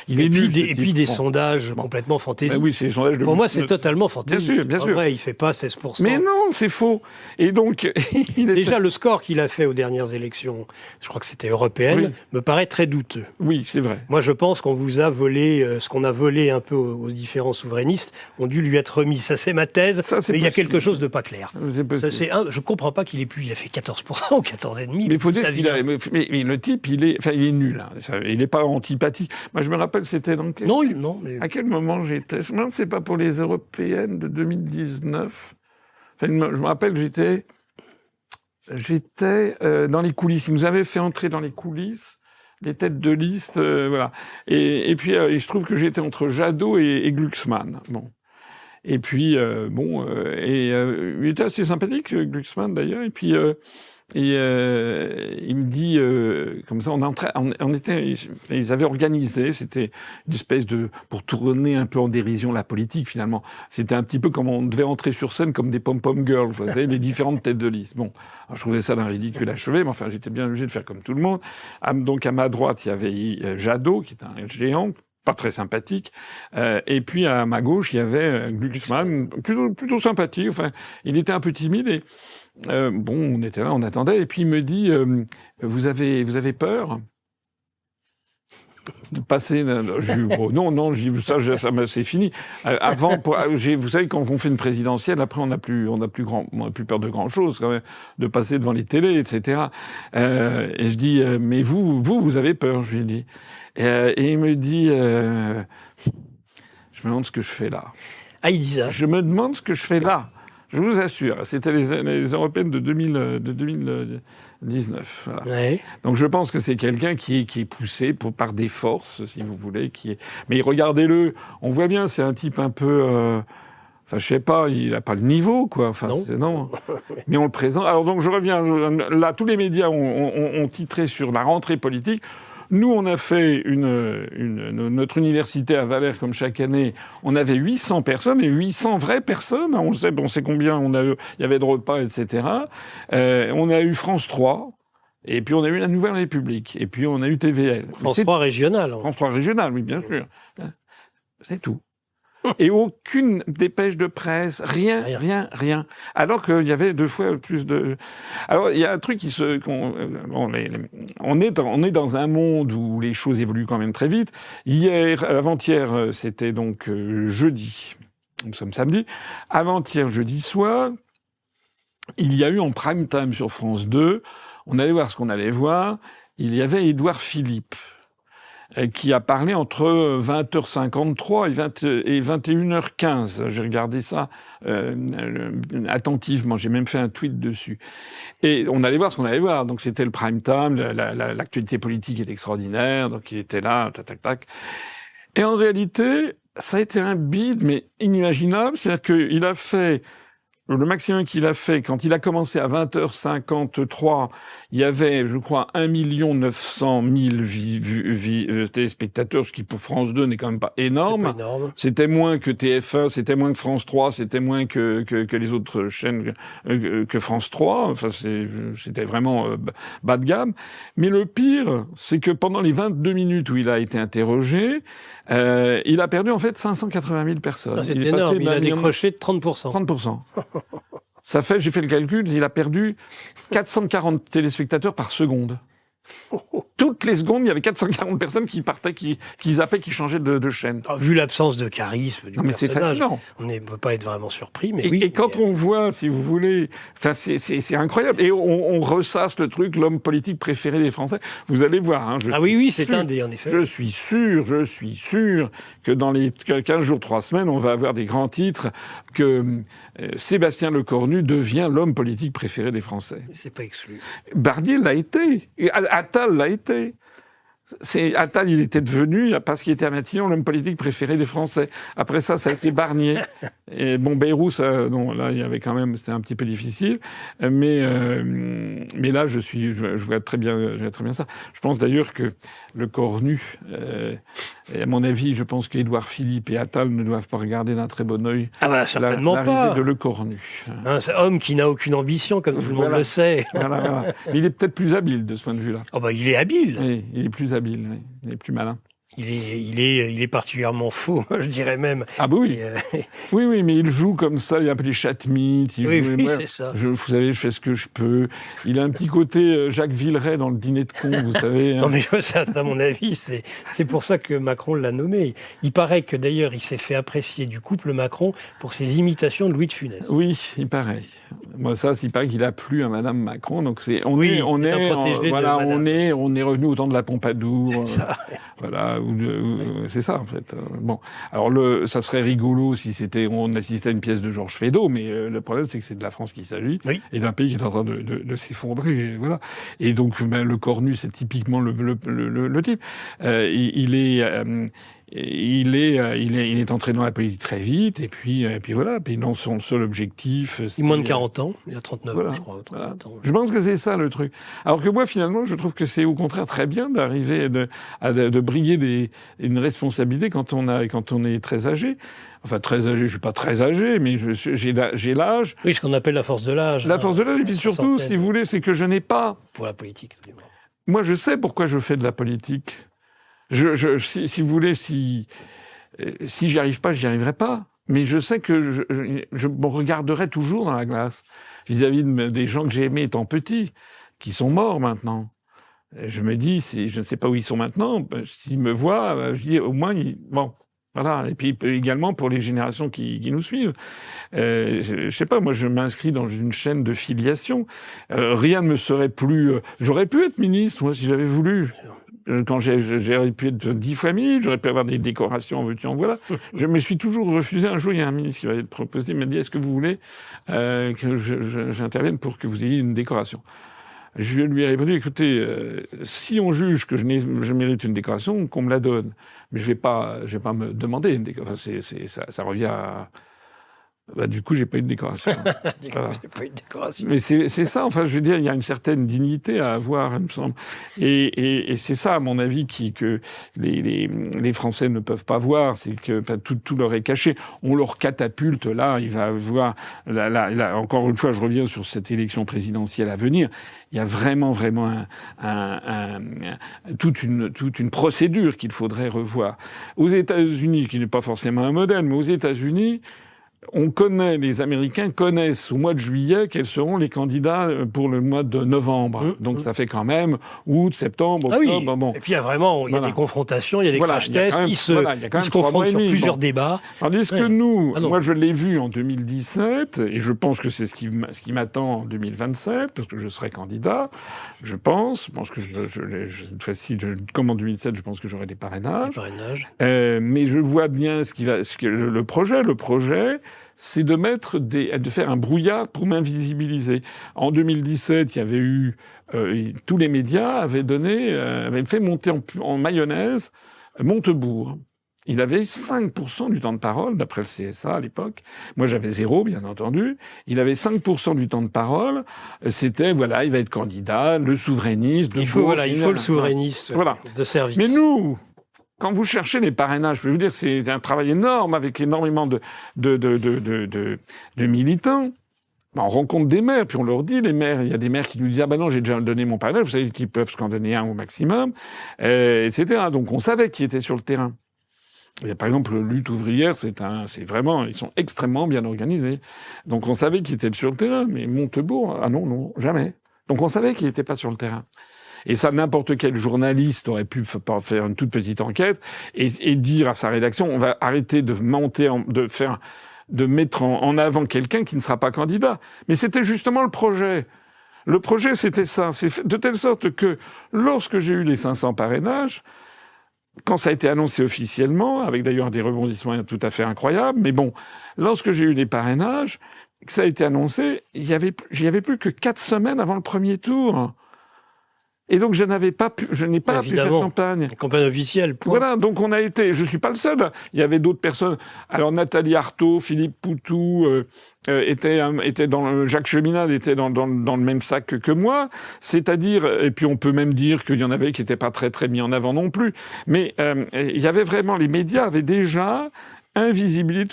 il est nul. Et puis des sondages complètement fantaisistes. Ben oui, c'est les sondages de Pour moi, c'est totalement fantaisiste. Bien sûr. Vrai, il fait pas 16%. Mais non, c'est faux. Et donc, déjà, le score qu'il a fait aux dernières élections, je crois que c'était européenne, me paraît très douteux. Oui, c'est vrai. Moi, je pense qu'on vous a volé, ce qu'on a volé un peu aux différents souverainistes, ont dû lui être remis. Ça, c'est ma thèse. Mais il y a quelque chose de pas clair. Je comprends pas qu'il ait pu. Il a fait 14% ou 14,5%. Mais il faut dire qu'il mais le type, il est nul. Hein. Il n'est pas antipathique. Moi, je me rappelle, c'était dans quel... Non. Mais... À quel moment j'étais? Je me demande, c'est pas pour les européennes de 2019. Enfin, je me rappelle, j'étais dans les coulisses. Ils nous avaient fait entrer dans les coulisses. Les têtes de liste, voilà. Et puis, il se trouve que j'étais entre Jadot et Glucksmann. Bon. Et puis, il était assez sympathique, Glucksmann, d'ailleurs. Et puis, il me dit, comme ça, ils avaient organisé, c'était une espèce pour tourner un peu en dérision la politique, finalement. C'était un petit peu comme on devait entrer sur scène comme des pom-pom girls, vous savez, les différentes têtes de liste. Bon. Alors, je trouvais ça d'un ridicule achevé, mais enfin, j'étais bien obligé de faire comme tout le monde. Donc, à ma droite, il y avait Jadot, qui est un géant, pas très sympathique. Et puis à ma gauche, il y avait Glucksmann, plutôt sympathique. Enfin, il était un peu timide. Et on était là, on attendait. Et puis il me dit, vous avez peur de passer? Non, c'est fini. Vous savez, quand on fait une présidentielle, après on n'a plus peur de grand chose, quand même, de passer devant les télés, etc. Et je dis, mais vous avez peur? Je lui dis. Et il me dit, je me demande ce que je fais là. Ah, il dit ça. Je me demande ce que je fais là. Je vous assure. C'était les européennes de 2019. Voilà. Ouais. Donc je pense que c'est quelqu'un qui est poussé par des forces, si vous voulez, mais regardez-le. On voit bien, c'est un type un peu, je sais pas, il a pas le niveau, quoi. Enfin, non. Mais on le présente. Alors donc je reviens là. Tous les médias ont titré sur la rentrée politique. Nous, on a fait notre université à Valère, comme chaque année. On avait 800 personnes, et 800 vraies personnes. On sait combien il y avait de repas, etc. On a eu France 3. Et puis, on a eu la Nouvelle République. Et puis, on a eu TVL. France 3 régional. France 3 régional, oui, bien sûr. C'est tout. Et aucune dépêche de presse, rien. Alors qu'il y avait 2 fois plus de... Alors, il y a un truc on est dans un monde où les choses évoluent quand même très vite. Avant-hier, c'était donc jeudi. Nous sommes samedi. Avant-hier, jeudi soir, il y a eu en prime time sur France 2, on allait voir ce qu'on allait voir, il y avait Édouard Philippe, qui a parlé entre 20h53 et 21h15. J'ai regardé ça attentivement, j'ai même fait un tweet dessus. Et on allait voir ce qu'on allait voir. Donc c'était le prime time, l'actualité politique est extraordinaire, donc il était là, tac. Et en réalité, ça a été un bide, mais inimaginable. C'est-à-dire qu'il a fait... Le maximum qu'il a fait, quand il a commencé à 20h53, il y avait, je crois, 1 900 000 téléspectateurs, ce qui pour France 2 n'est quand même pas énorme. C'est pas énorme. C'était moins que TF1, c'était moins que France 3, c'était moins que les autres chaînes que France 3. Enfin, c'était vraiment bas de gamme. Mais le pire, c'est que pendant les 22 minutes où il a été interrogé, il a perdu en fait 580 000 personnes. C'est énorme, il a décroché de 30%. 30%. Ça fait, j'ai fait le calcul, il a perdu 440 téléspectateurs par seconde. Toutes les secondes, il y avait 440 personnes qui partaient, qui zappaient, qui changeaient de chaîne. Vu l'absence de charisme du Non, mais c'est personnage, fascinant. on ne peut pas être vraiment surpris. Mais Et quand on voit, si vous voulez, enfin, c'est incroyable. Et on ressasse le truc, l'homme politique préféré des Français. Vous allez voir. Hein, oui, c'est un des, en effet. Je suis sûr que dans les 15 jours, 3 semaines, on va avoir des grands titres que Sébastien Lecornu devient l'homme politique préféré des Français. C'est pas exclu. Barnier l'a été. Attal l'a été. Attal, il était devenu, parce qu'il était à Matignon, l'homme politique préféré des Français. Après ça a été Barnier. Et bon, Bayrou, non, là, il y avait quand même, c'était un petit peu difficile. Mais là, je vois très bien ça. Je pense d'ailleurs que Lecornu, à mon avis, je pense qu'Édouard Philippe et Attal ne doivent pas regarder d'un très bon œil certainement l'arrivée pas. de Lecornu. Un homme qui n'a aucune ambition, comme tout le monde le sait. Voilà. Mais il est peut-être plus habile de ce point de vue-là. Il est habile. Oui, il est plus habile, oui. Il est plus malin. Il est particulièrement faux, je dirais même. Ah bah oui. Oui, mais il joue comme ça, il a un peu les chatmites. C'est ça. Vous savez, je fais ce que je peux. Il a un petit côté Jacques Villeray dans le dîner de con, vous savez. Hein. Non mais ça, à mon avis, c'est pour ça que Macron l'a nommé. Il paraît que d'ailleurs, il s'est fait apprécier du couple Macron pour ses imitations de Louis de Funès. Oui, il paraît. Moi, il paraît qu'il a plu à Madame Macron. Donc on est revenu au temps de la Pompadour. C'est ça. Voilà, c'est ça en fait. Bon, alors ça serait rigolo si on assistait à une pièce de Georges Feydeau, mais le problème c'est que c'est de la France qu'il s'agit et d'un pays qui est en train de s'effondrer. Et voilà. Et donc Lecornu, c'est typiquement le type. Il est entré dans la politique très vite, et puis voilà. Puis non, son seul objectif, c'est... Moins de 40 ans, il a 39 ans, je crois. 40 ans. Je pense que c'est ça, le truc. Alors que moi, finalement, je trouve que c'est au contraire très bien d'arriver de briguer une responsabilité quand on est très âgé. Enfin, très âgé, je suis pas très âgé, mais j'ai l'âge. Oui, ce qu'on appelle la force de l'âge. La force de l'âge, et puis surtout, si vous voulez, c'est que je n'ai pas... Pour la politique, moi, je sais pourquoi je fais de la politique. Si vous voulez, si j'y arrive pas, j'y arriverai pas. Mais je sais que je me regarderai toujours dans la glace vis-à-vis des gens que j'ai aimés étant petit, qui sont morts maintenant. Je me dis, je ne sais pas où ils sont maintenant. S'ils me voient, je dis au moins, bon, voilà. Et puis également pour les générations qui nous suivent. Je sais pas, moi, je m'inscris dans une chaîne de filiation. Rien ne me serait plus. J'aurais pu être ministre, moi, si j'avais voulu. Quand j'aurais pu être 10 fois ministre, j'aurais pu avoir des décorations, en veux-tu, en voilà. Je me suis toujours refusé. Un jour, il y a un ministre qui m'a proposé, il m'a dit, est-ce que vous voulez que j'intervienne pour que vous ayez une décoration? Je lui ai répondu, écoutez, si on juge que je mérite une décoration, qu'on me la donne. Mais je vais pas me demander une décoration. Enfin, ça revient à... du coup, j'ai pas eu de décoration. J'ai pas eu de décoration. Mais c'est ça, enfin, je veux dire, il y a une certaine dignité à avoir, il me semble. Et c'est ça, à mon avis, que les Français ne peuvent pas voir, c'est que tout leur est caché. On leur catapulte, là, il va voir, là, encore une fois, je reviens sur cette élection présidentielle à venir. Il y a vraiment toute une procédure qu'il faudrait revoir. Aux États-Unis, qui n'est pas forcément un modèle, mais aux États-Unis, les Américains connaissent au mois de juillet quels seront les candidats pour le mois de novembre. Donc ça fait quand même août, septembre, octobre. Bon. Et puis il y a des confrontations, il y a des crash tests, ils se confrontent sur plusieurs débats. Tandis que nous, moi je l'ai vu en 2017, et je pense que c'est ce qui m'attend en 2027, parce que je serai candidat, je pense que cette fois-ci, comme en 2007, je pense que j'aurai des parrainages. Mais je vois bien le projet, c'est de faire un brouillard pour m'invisibiliser. En 2017, il y avait eu tous les médias avaient fait monter en mayonnaise Montebourg. Il avait 5% du temps de parole, d'après le CSA à l'époque. Moi, j'avais 0, bien entendu. Il avait 5% du temps de parole. C'était, il va être candidat, le souverainiste. Il faut le souverainiste de service. Mais nous, quand vous cherchez les parrainages, je peux vous dire, c'est un travail énorme avec énormément de militants. On rencontre des maires, puis on leur dit, les maires, il y a des maires qui nous disent, ah ben non, j'ai déjà donné mon parrainage, vous savez qu'ils peuvent s'en donner un au maximum, etc. Donc on savait qui était sur le terrain. Et par exemple, Lutte ouvrière, c'est vraiment, ils sont extrêmement bien organisés. Donc on savait qui était sur le terrain, mais Montebourg, ah non, jamais. Donc on savait qu'il n'était pas sur le terrain. Et ça, n'importe quel journaliste aurait pu faire une toute petite enquête et dire à sa rédaction, on va arrêter de mettre en avant quelqu'un qui ne sera pas candidat. Mais c'était justement le projet. Le projet, c'était ça. C'est fait de telle sorte que lorsque j'ai eu les 500 parrainages, quand ça a été annoncé officiellement, avec d'ailleurs des rebondissements tout à fait incroyables, mais bon, lorsque j'ai eu les parrainages, que ça a été annoncé, j'y avais plus que 4 semaines avant le premier tour. Et donc je n'ai pas pu faire campagne. Une campagne officielle. Voilà, donc je suis pas le seul. Il y avait d'autres personnes. Alors Nathalie Arthaud, Philippe Poutou, Jacques Cheminade était dans le même sac que moi. C'est-à-dire, et puis on peut même dire qu'il y en avait qui n'étaient pas très très mis en avant non plus. Mais il y avait vraiment, les médias avaient déjà invisibiliser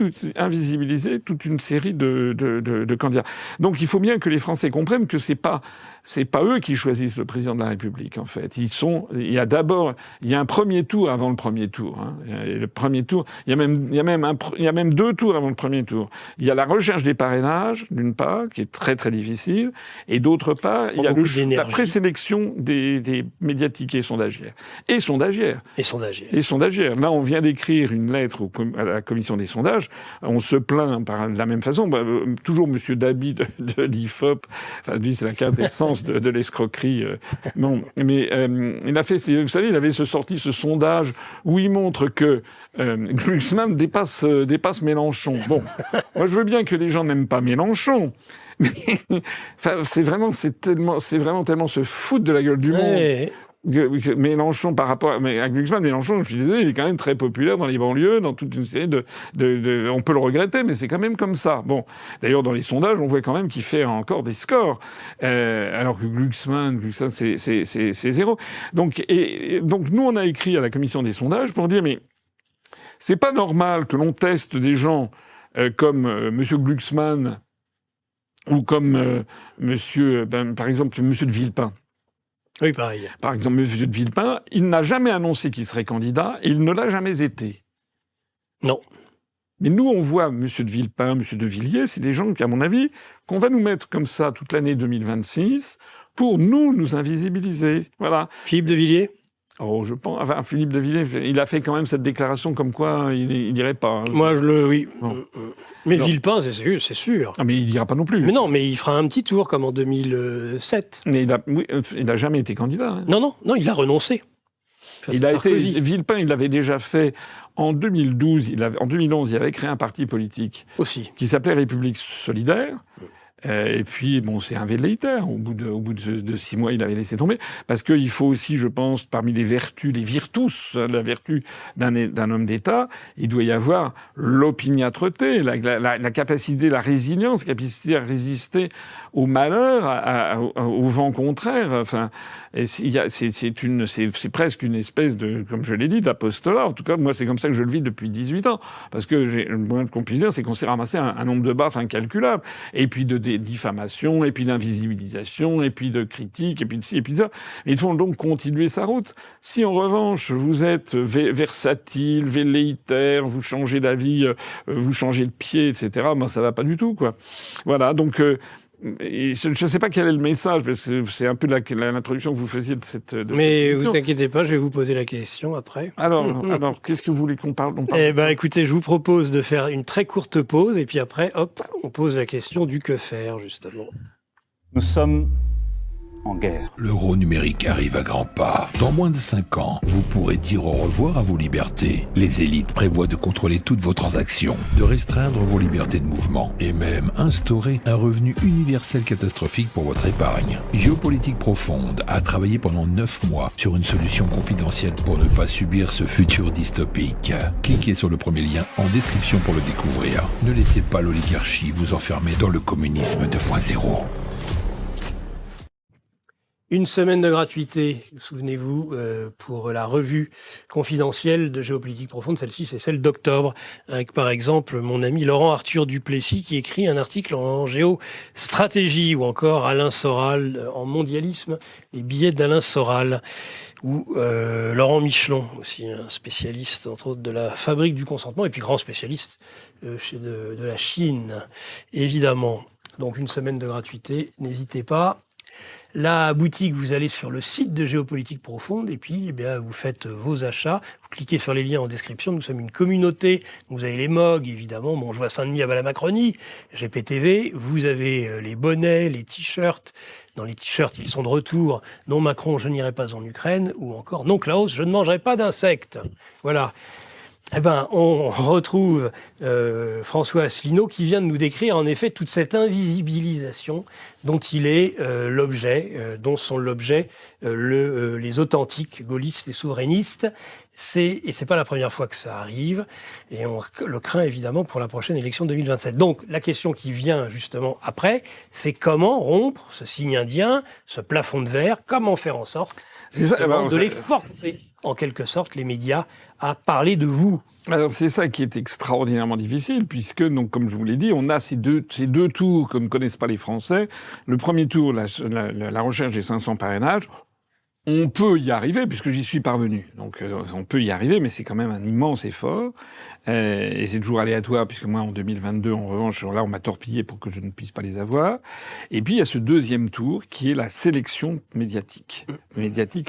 toute une série de candidats. Donc il faut bien que les Français comprennent que c'est pas eux qui choisissent le président de la République, en fait. Il y a un premier tour avant le premier tour, hein. Et le premier tour, il y a même 2 tours avant le premier tour. Il y a la recherche des parrainages, d'une part, qui est très très difficile, et d'autre part, il y a la présélection des médiatiques et sondagières. Et sondagières. Là, on vient d'écrire une lettre à la commission des sondages. On se plaint de la même façon. Toujours Monsieur Dabi de l'IFOP. Enfin, lui, c'est la quintessence de l'escroquerie. Non, mais il a fait. Vous savez, il avait sorti ce sondage où il montre que Glucksmann dépasse Mélenchon. Bon, moi, je veux bien que les gens n'aiment pas Mélenchon. Mais enfin, c'est vraiment tellement se foutre de la gueule du monde. Mélenchon par rapport à Glucksmann, Mélenchon, je suis désolé, il est quand même très populaire dans les banlieues, dans toute une série on peut le regretter, mais c'est quand même comme ça. Bon. D'ailleurs, dans les sondages, on voit quand même qu'il fait encore des scores. Alors que Glucksmann, c'est 0. Donc, nous, on a écrit à la commission des sondages pour dire, mais c'est pas normal que l'on teste des gens, comme Monsieur Glucksmann, ou comme par exemple, Monsieur de Villepin. Oui, pareil. Par exemple, M. de Villepin, il n'a jamais annoncé qu'il serait candidat et il ne l'a jamais été. Non. Mais nous, on voit M. de Villepin, M. de Villiers, c'est des gens qu'à mon avis, qu'on va nous mettre comme ça toute l'année 2026 pour nous invisibiliser. Voilà. Philippe de Villiers ? Oh, je pense. Enfin, Philippe de Villiers, il a fait quand même cette déclaration comme quoi il n'irait pas. Hein. Moi, oui. Non. Mais non. Villepin, c'est sûr. Ah, mais il n'ira pas non plus. Mais non, mais il fera un petit tour comme en 2007. Mais il a jamais été candidat. Hein. Non, il a renoncé. Villepin, il l'avait déjà fait en 2012. En 2011, il avait créé un parti politique aussi qui s'appelait République solidaire. Et puis, bon, c'est un velléitaire. Au bout de 6 mois, il avait laissé tomber. Parce qu'il faut aussi, je pense, parmi les vertus, les virtus, la vertu d'un homme d'État, il doit y avoir l'opiniâtreté, la capacité, la résilience, la capacité à résister au malheur, au vent contraire. Enfin, c'est presque une espèce de, comme je l'ai dit, d'apostolat. En tout cas, moi, c'est comme ça que je le vis depuis 18 ans. Parce que le moins qu'on puisse dire, c'est qu'on s'est ramassé un nombre de baffes incalculable. Et puis de diffamation, et puis d'invisibilisation, et puis de critique, et puis de ci, et puis de ça. Et il faut donc continuer sa route. Si en revanche, vous êtes versatile, velléitaire, vous changez d'avis, vous changez de pied, etc., ben, ça va pas du tout, quoi. Voilà. Donc, et je ne sais pas quel est le message, parce que c'est un peu l'introduction que vous faisiez de cette. Mais vous inquiétez pas, je vais vous poser la question après. Alors, qu'est-ce que vous voulez qu'on parle Eh ben, écoutez, je vous propose de faire une très courte pause, et puis après, hop, on pose la question du que faire, justement. Nous sommes en guerre. L'euro numérique arrive à grands pas. Dans moins de 5 ans, vous pourrez dire au revoir à vos libertés. Les élites prévoient de contrôler toutes vos transactions, de restreindre vos libertés de mouvement et même instaurer un revenu universel catastrophique pour votre épargne. Géopolitique Profonde a travaillé pendant 9 mois sur une solution confidentielle pour ne pas subir ce futur dystopique. Cliquez sur le premier lien en description pour le découvrir. Ne laissez pas l'oligarchie vous enfermer dans le communisme 2.0. Une semaine de gratuité, souvenez-vous, pour la revue confidentielle de Géopolitique Profonde. Celle-ci, c'est celle d'octobre, avec par exemple mon ami Laurent Arthur Duplessis qui écrit un article en géostratégie, ou encore Alain Soral en mondialisme, les billets d'Alain Soral, ou Laurent Michelon, aussi un spécialiste, entre autres, de la fabrique du consentement, et puis grand spécialiste de la Chine, évidemment. Donc une semaine de gratuité, n'hésitez pas. La boutique, vous allez sur le site de Géopolitique Profonde et puis vous faites vos achats. Vous cliquez sur les liens en description. Nous sommes une communauté. Vous avez les MOG, évidemment. Bon, je vois Saint-Denis à la Macronie, GPTV. Vous avez les bonnets, les t-shirts. Dans les t-shirts, ils sont de retour. Non Macron, je n'irai pas en Ukraine. Ou encore, non Klaus, je ne mangerai pas d'insectes. Voilà. On retrouve François Asselineau qui vient de nous décrire en effet toute cette invisibilisation dont il est l'objet, dont sont l'objet les authentiques gaullistes et souverainistes. Et c'est pas la première fois que ça arrive, et on le craint évidemment pour la prochaine élection 2027. Donc la question qui vient justement après, c'est comment rompre ce signe indien, ce plafond de verre, comment faire en sorte de les forcer en quelque sorte les médias à parler de vous. Alors c'est ça qui est extraordinairement difficile, puisque, donc, comme je vous l'ai dit, on a ces deux tours que ne connaissent pas les Français. Le premier tour, la recherche des 500 parrainages, on peut y arriver, puisque j'y suis parvenu. Donc on peut y arriver, mais c'est quand même un immense effort. Et c'est toujours aléatoire, puisque moi, en 2022, en revanche, là, on m'a torpillé pour que je ne puisse pas les avoir. Et puis, il y a ce deuxième tour, qui est la sélection médiatique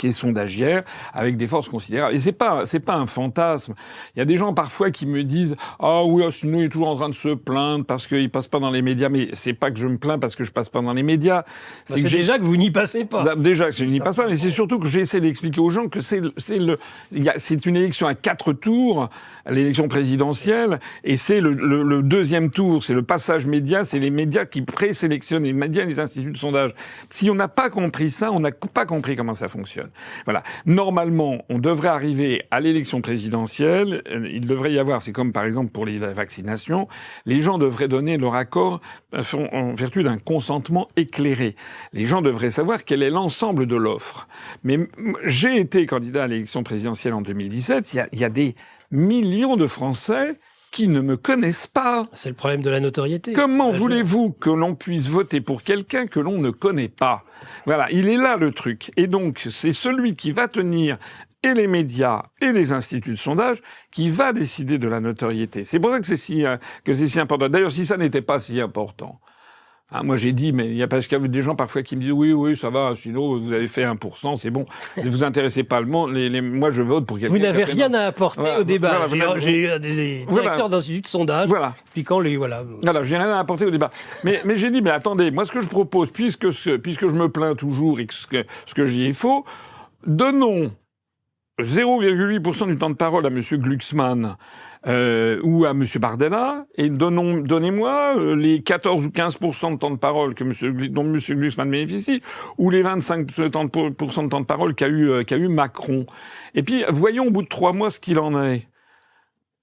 et sondagière, avec des forces considérables. Et c'est pas un fantasme. Il y a des gens, parfois, qui me disent, ah oui, Asselineau est toujours en train de se plaindre parce qu'il passe pas dans les médias. Mais c'est pas que je me plains parce que je passe pas dans les médias. C'est déjà que vous n'y passez pas. Déjà que je n'y passe pas, mais c'est surtout que j'essaie d'expliquer aux gens que c'est une élection à 4 tours, l'élection présidentielle, et c'est le deuxième tour, c'est le passage média, c'est les médias qui présélectionnent, les médias et les instituts de sondage. Si on n'a pas compris ça, on n'a pas compris comment ça fonctionne. Voilà. Normalement, on devrait arriver à l'élection présidentielle, il devrait y avoir, c'est comme par exemple pour la vaccination, les gens devraient donner leur accord en vertu d'un consentement éclairé. Les gens devraient savoir quel est l'ensemble de l'offre. Mais j'ai été candidat à l'élection présidentielle en 2017, il y a des millions de Français qui ne me connaissent pas. C'est le problème de la notoriété. Comment voulez-vous que l'on puisse voter pour quelqu'un que l'on ne connaît pas? Voilà, il est là le truc. Et donc, c'est celui qui va tenir et les médias et les instituts de sondage qui va décider de la notoriété. C'est pour ça que c'est si important. D'ailleurs, si ça n'était pas si important, moi j'ai dit, mais il y a parce qu'il y a des gens parfois qui me disent oui, ça va, sinon vous avez fait 1%, c'est bon, ne vous intéressez pas le monde, moi je vote pour quelqu'un. Vous n'avez rien à apporter au débat. J'ai eu des directeurs d'instituts de sondage, puis quand Voilà, j'ai rien à apporter au débat. Mais j'ai dit, mais attendez, moi ce que je propose, puisque je me plains toujours et que ce que je dis est faux, donnons 0,8% du temps de parole à M. Glucksmann ou à M. Bardella, et donnez-moi les 14 ou 15% de temps de parole dont M. Glucksmann bénéficie, ou les 25% de temps de parole qu'a eu Macron. Et puis, voyons au bout de 3 mois ce qu'il en est.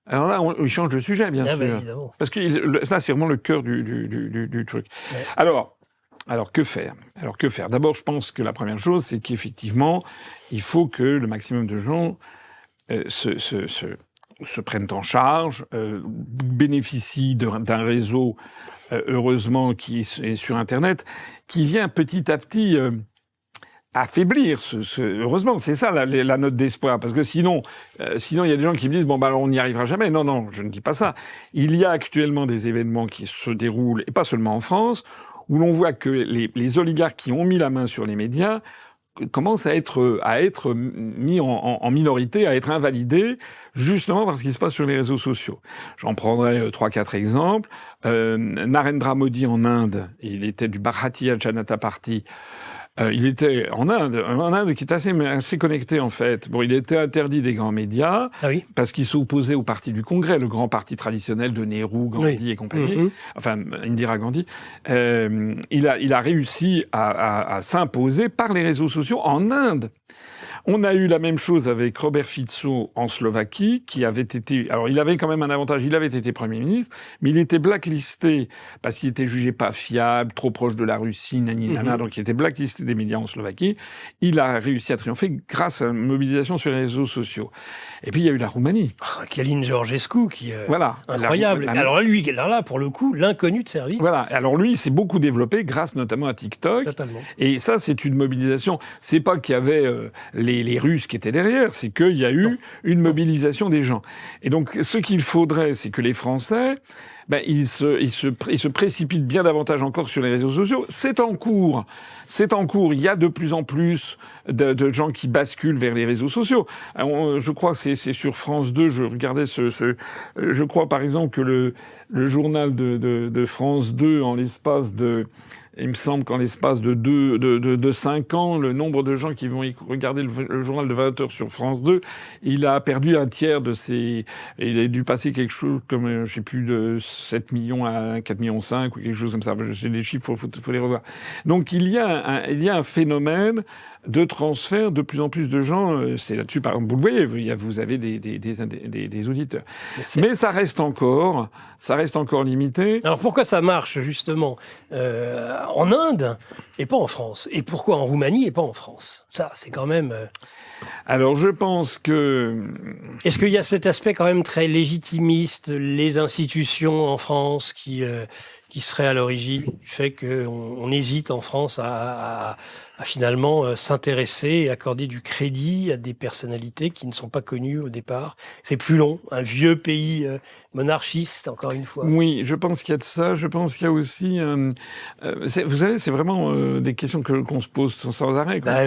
Alors là, il change de sujet, bien sûr. Évidemment. Parce que là, c'est vraiment le cœur du truc. Ouais. Alors, que faire? D'abord, je pense que la première chose, c'est qu'effectivement, il faut que le maximum de gens se prennent en charge, bénéficient d'un réseau, heureusement, qui est sur Internet, qui vient petit à petit affaiblir heureusement, c'est ça la note d'espoir, parce que sinon il y a des gens qui me disent alors on n'y arrivera jamais. Non, je ne dis pas ça. Il y a actuellement des événements qui se déroulent, et pas seulement en France, où l'on voit que les oligarques qui ont mis la main sur les médias commencent à être mis en minorité, à être invalidés, justement parce qu'il se passe sur les réseaux sociaux. J'en prendrai 3-4 exemples. Narendra Modi en Inde, il était du Bharatiya Janata Party. Il était en Inde qui est assez connecté en fait. Bon, il était interdit des grands médias parce qu'il s'opposait au parti du Congrès, le grand parti traditionnel de Nehru, Gandhi et compagnie. Enfin, Indira Gandhi. Il a réussi à s'imposer par les réseaux sociaux en Inde. On a eu la même chose avec Robert Fico en Slovaquie, qui avait été... Alors, il avait quand même un avantage, il avait été Premier ministre, mais il était blacklisté parce qu'il était jugé pas fiable, trop proche de la Russie, donc il était blacklisté des médias en Slovaquie. Il a réussi à triompher grâce à une mobilisation sur les réseaux sociaux. Et puis, il y a eu la Roumanie. Călin Georgescu, qui incroyable. Alors là, pour le coup, l'inconnu de service. Voilà. Alors lui, il s'est beaucoup développé grâce notamment à TikTok. Totalement. Et ça, c'est une mobilisation. C'est pas qu'il y avait les Russes qui étaient derrière, c'est qu'il y a eu une mobilisation des gens. Et donc, ce qu'il faudrait, c'est que les Français il se précipite bien davantage encore sur les réseaux sociaux. C'est en cours. Il y a de plus en plus de gens qui basculent vers les réseaux sociaux. Je crois que c'est sur France 2. Je regardais je crois par exemple que le journal de France 2 il me semble qu'en l'espace de 5 ans, le nombre de gens qui vont regarder le journal de 20 heures sur France 2, il a perdu un tiers de ses... Il a dû passer quelque chose comme, je sais plus, de 7 millions à 4 millions 5 ou quelque chose comme ça. C'est des chiffres, faut les revoir. Donc il y a un phénomène de transfert de plus en plus de gens. C'est là-dessus, par exemple, vous le voyez, vous avez des auditeurs. Mais ça reste encore limité. Alors pourquoi ça marche, justement, en Inde et pas en France? Et pourquoi en Roumanie et pas en France? Ça, c'est quand même... Alors, je pense que... Est-ce qu'il y a cet aspect quand même très légitimiste, les institutions en France qui serait à l'origine du fait qu'on hésite en France à finalement s'intéresser et accorder du crédit à des personnalités qui ne sont pas connues au départ? C'est plus long, un vieux pays monarchiste, encore une fois. Oui, je pense qu'il y a de ça. Je pense qu'il y a aussi... vous savez, c'est vraiment des questions qu'on se pose sans arrêt. Bah,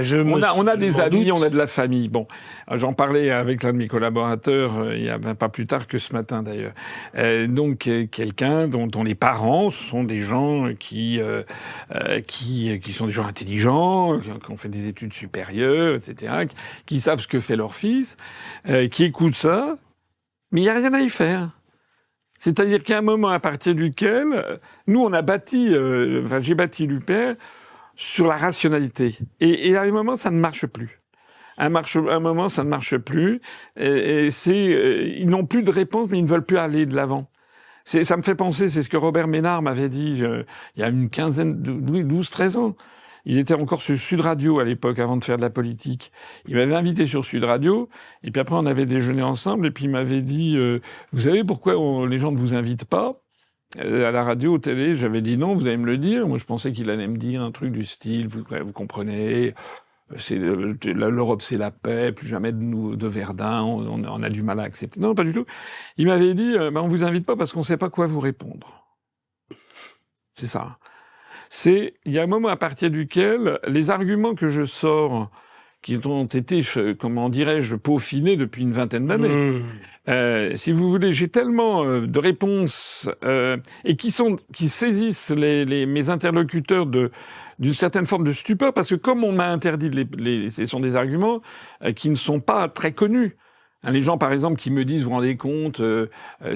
on a des amis, on a de la famille. Bon, j'en parlais avec l'un de mes collaborateurs il y a pas plus tard que ce matin d'ailleurs. Donc quelqu'un dont les parents sont des gens qui sont des gens intelligents, qui ont fait des études supérieures, etc., qui savent ce que fait leur fils, qui écoutent ça, mais il n'y a rien à y faire. C'est-à-dire qu'il y a un moment à partir duquel, nous, on a bâti, j'ai bâti l'UPR sur la rationalité. Et à un moment, ça ne marche plus. À un moment, ça ne marche plus. Ils n'ont plus de réponse, mais ils ne veulent plus aller de l'avant. Ça me fait penser, c'est ce que Robert Ménard m'avait dit il y a une 12-13 ans. Il était encore sur Sud Radio à l'époque, avant de faire de la politique. Il m'avait invité sur Sud Radio, et puis après on avait déjeuné ensemble, et puis il m'avait dit vous savez pourquoi les gens ne vous invitent pas à la radio, au télé? J'avais dit non, vous allez me le dire. Moi je pensais qu'il allait me dire un truc du style, vous comprenez, l'Europe c'est la paix, plus jamais de Verdun, on a du mal à accepter. Non, pas du tout. Il m'avait dit on vous invite pas parce qu'on sait pas quoi vous répondre. C'est ça. Il y a un moment à partir duquel les arguments que je sors, qui ont été, comment dirais-je, peaufinés depuis une vingtaine d'années, si vous voulez, j'ai tellement de réponses et qui saisissent mes interlocuteurs d'une certaine forme de stupeur, parce que comme on m'a interdit ce sont des arguments qui ne sont pas très connus. Les gens, par exemple, qui me disent, vous vous rendez compte,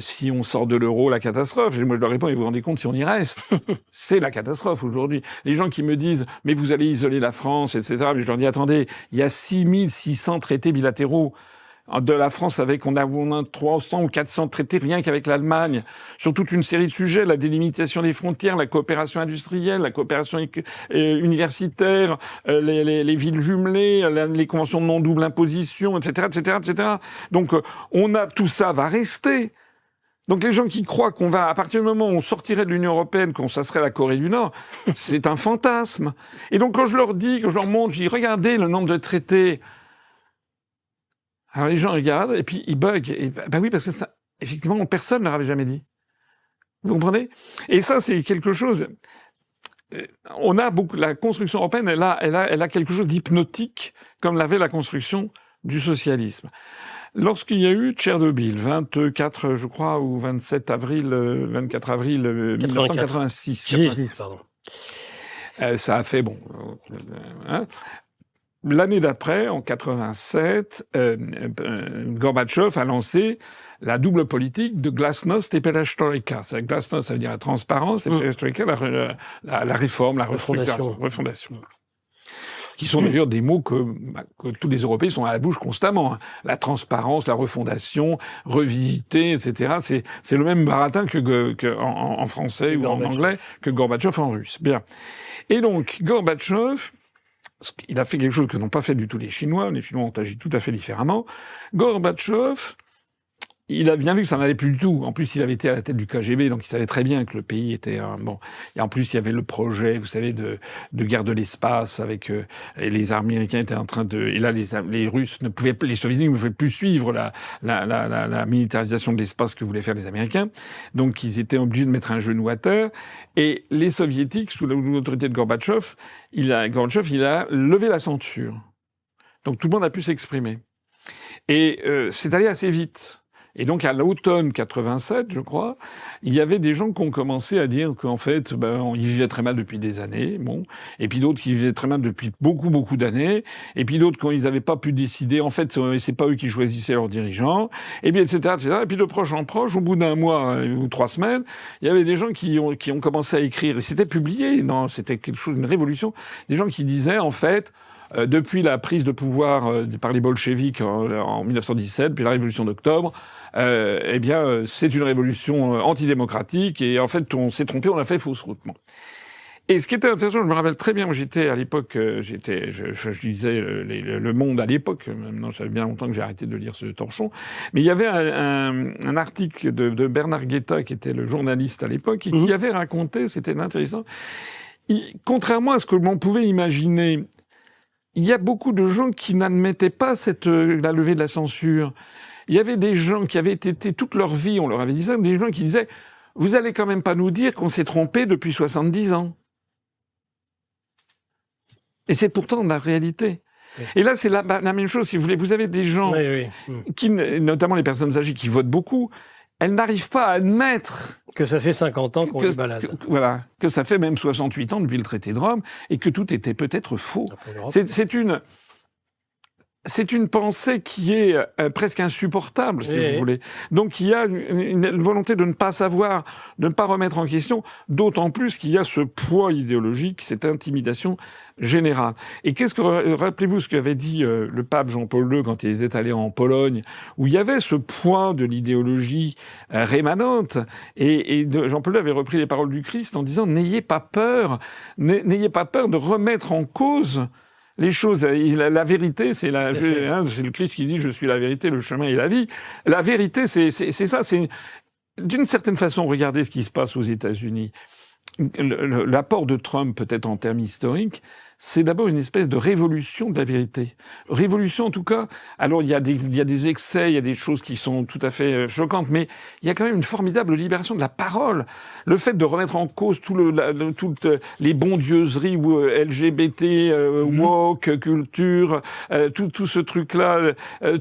si on sort de l'euro, la catastrophe. Et moi, je leur réponds, et vous vous rendez compte si on y reste? C'est la catastrophe aujourd'hui. Les gens qui me disent, mais vous allez isoler la France, etc. Mais je leur dis, attendez, il y a 6600 traités bilatéraux de la France on a 300 ou 400 traités rien qu'avec l'Allemagne sur toute une série de sujets, la délimitation des frontières, la coopération industrielle, la coopération universitaire, les villes jumelées, les conventions de non-double imposition, etc., etc., etc. Donc tout ça va rester. Donc les gens qui croient qu'on va, à partir du moment où on sortirait de l'Union européenne, ça serait la Corée du Nord, c'est un fantasme. Et donc quand je leur montre, je dis regardez le nombre de traités. Alors les gens regardent et puis ils bug. Oui, parce que effectivement, personne ne leur avait jamais dit. Vous comprenez? Et ça, c'est quelque chose. On a la construction européenne, elle a quelque chose d'hypnotique, comme l'avait la construction du socialisme. Lorsqu'il y a eu Tchernobyl, 24, je crois, ou 24 avril 1986. Ça a fait L'année d'après, en 87, Gorbatchev a lancé la double politique de glasnost et perestroïka. Glasnost, ça veut dire la transparence, et perestroïka, la réforme, la refondation. Qui sont d'ailleurs des mots que tous les Européens sont à la bouche constamment. La transparence, la refondation, revisiter, etc. C'est le même baratin en français ou en anglais que Gorbatchev en russe. Bien. Et donc, Gorbatchev, il a fait quelque chose que n'ont pas fait du tout les Chinois. Les Chinois ont agi tout à fait différemment. Gorbatchev, il a bien vu que ça n'allait plus du tout. En plus, il avait été à la tête du KGB, donc il savait très bien que le pays était bon. Et en plus, il y avait le projet, vous savez, de guerre de l'espace avec et les Américains étaient en train de. Et là, les Russes ne pouvaient, les Soviétiques ne pouvaient plus suivre la militarisation de l'espace que voulaient faire les Américains. Donc, ils étaient obligés de mettre un genou à terre. Et les Soviétiques, sous l'autorité de Gorbatchev, il a levé la censure. Donc, tout le monde a pu s'exprimer. Et c'est allé assez vite. Et donc, à l'automne 87, je crois, il y avait des gens qui ont commencé à dire qu'en fait, ils vivaient très mal depuis des années, bon. Et puis d'autres qui vivaient très mal depuis beaucoup, beaucoup d'années. Et puis d'autres, quand ils n'avaient pas pu décider, en fait, c'est pas eux qui choisissaient leurs dirigeants. Et puis, etc., etc. Et puis, de proche en proche, au bout d'un mois ou 3 semaines, il y avait des gens qui ont commencé à écrire. Et c'était publié, non, c'était quelque chose, une révolution. Des gens qui disaient, en fait, depuis la prise de pouvoir par les bolcheviks en 1917, puis la révolution d'octobre, c'est une révolution antidémocratique et en fait on s'est trompé, on a fait fausse route. Bon. Et ce qui était intéressant, je me rappelle très bien, moi j'étais à l'époque, je lisais le Monde à l'époque, maintenant ça fait bien longtemps que j'ai arrêté de lire ce torchon, mais il y avait un article de Bernard Guetta qui était le journaliste à l'époque et qui avait raconté, c'était intéressant, contrairement à ce que l'on pouvait imaginer, il y a beaucoup de gens qui n'admettaient pas la levée de la censure. Il y avait des gens qui avaient été toute leur vie, on leur avait dit ça, des gens qui disaient « Vous allez quand même pas nous dire qu'on s'est trompé depuis 70 ans ». Et c'est pourtant la réalité. Oui. Et là, c'est la même chose, si vous voulez. Vous avez des gens, qui, notamment les personnes âgées qui votent beaucoup, elles n'arrivent pas à admettre que ça fait 50 ans qu'on se balade. Que ça fait même 68 ans depuis le traité de Rome et que tout était peut-être faux. C'est une pensée qui est presque insupportable, si vous voulez. Donc il y a une volonté de ne pas savoir, de ne pas remettre en question, d'autant plus qu'il y a ce poids idéologique, cette intimidation générale. Et rappelez-vous ce qu'avait dit le pape Jean-Paul II quand il était allé en Pologne, où il y avait ce poids de l'idéologie rémanente, et Jean-Paul II avait repris les paroles du Christ en disant « N'ayez pas peur de remettre en cause les choses, la vérité, c'est c'est le Christ qui dit « Je suis la vérité, le chemin et la vie ». La vérité, c'est ça. C'est d'une certaine façon, regardez ce qui se passe aux États-Unis. L'apport de Trump, peut-être en termes historiques, c'est d'abord une espèce de révolution de la vérité. Révolution, en tout cas. Alors, il y a des excès, il y a des choses qui sont tout à fait choquantes, mais il y a quand même une formidable libération de la parole. Le fait de remettre en cause toutes les bondieuseries ou LGBT, woke, culture, tout ce truc-là,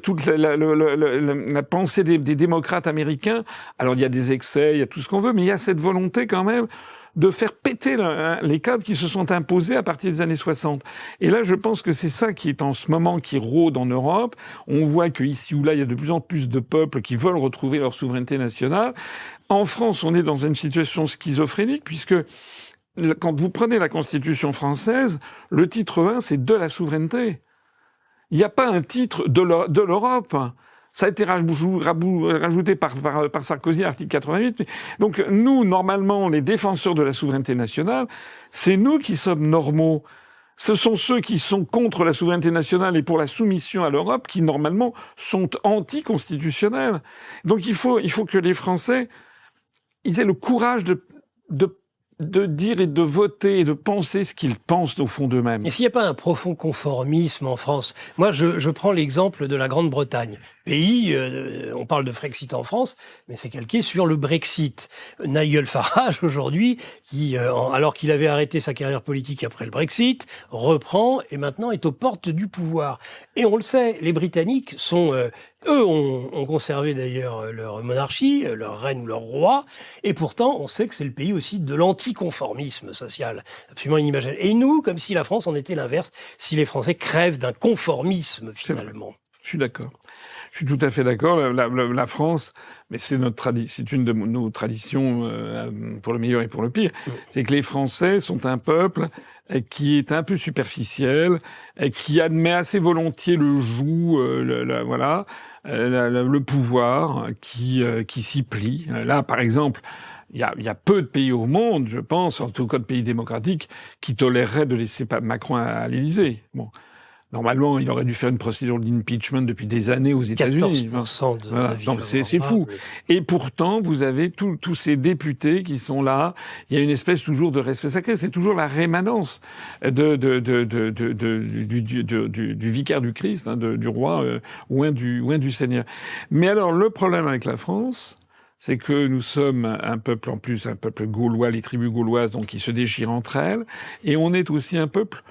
toute la pensée des démocrates américains. Alors, il y a des excès, il y a tout ce qu'on veut, mais il y a cette volonté quand même de faire péter les cadres qui se sont imposés à partir des années 60. Et là, je pense que c'est ça qui est en ce moment qui rôde en Europe. On voit que ici ou là, il y a de plus en plus de peuples qui veulent retrouver leur souveraineté nationale. En France, on est dans une situation schizophrénique puisque quand vous prenez la Constitution française, le titre 1, c'est de la souveraineté. Il n'y a pas un titre de l'Europe. Ça a été rajouté par Sarkozy, article 88. Donc nous, normalement, les défenseurs de la souveraineté nationale, c'est nous qui sommes normaux. Ce sont ceux qui sont contre la souveraineté nationale et pour la soumission à l'Europe qui, normalement, sont anticonstitutionnels. Donc il faut que les Français, ils aient le courage de dire et de voter et de penser ce qu'ils pensent au fond d'eux-mêmes. Et s'il n'y a pas un profond conformisme en France? Moi, je prends l'exemple de la Grande-Bretagne. Pays, on parle de Frexit en France, mais c'est calqué sur le Brexit. Nigel Farage, aujourd'hui, qui, alors qu'il avait arrêté sa carrière politique après le Brexit, reprend et maintenant est aux portes du pouvoir. Et on le sait, les Britanniques sont... eux ont conservé d'ailleurs leur monarchie, leur reine ou leur roi, et pourtant on sait que c'est le pays aussi de l'anticonformisme social, absolument inimaginable. Et nous, comme si la France en était l'inverse, si les Français crèvent d'un conformisme finalement. Je suis d'accord. Je suis tout à fait d'accord. La France, mais c'est une de nos traditions pour le meilleur et pour le pire. C'est que les Français sont un peuple qui est un peu superficiel, qui admet assez volontiers le joug, le pouvoir, qui s'y plie. Là, par exemple, il y a peu de pays au monde, je pense, en tout cas de pays démocratiques, qui toléreraient de laisser Macron à l'Élysée. Bon. Normalement, il aurait dû faire une procédure d'impeachment depuis des années aux États-Unis. 14% de Voilà. l'avis Donc c'est favorable. fou. Et pourtant, vous avez tous ces députés qui sont là. Il y a une espèce toujours de respect sacré. C'est toujours la rémanence du vicaire du Christ, hein, du roi, loin du Seigneur. Mais alors, le problème avec la France, c'est que nous sommes un peuple, en plus, un peuple gaulois, les tribus gauloises, donc qui se déchirent entre elles, et on est aussi un peuple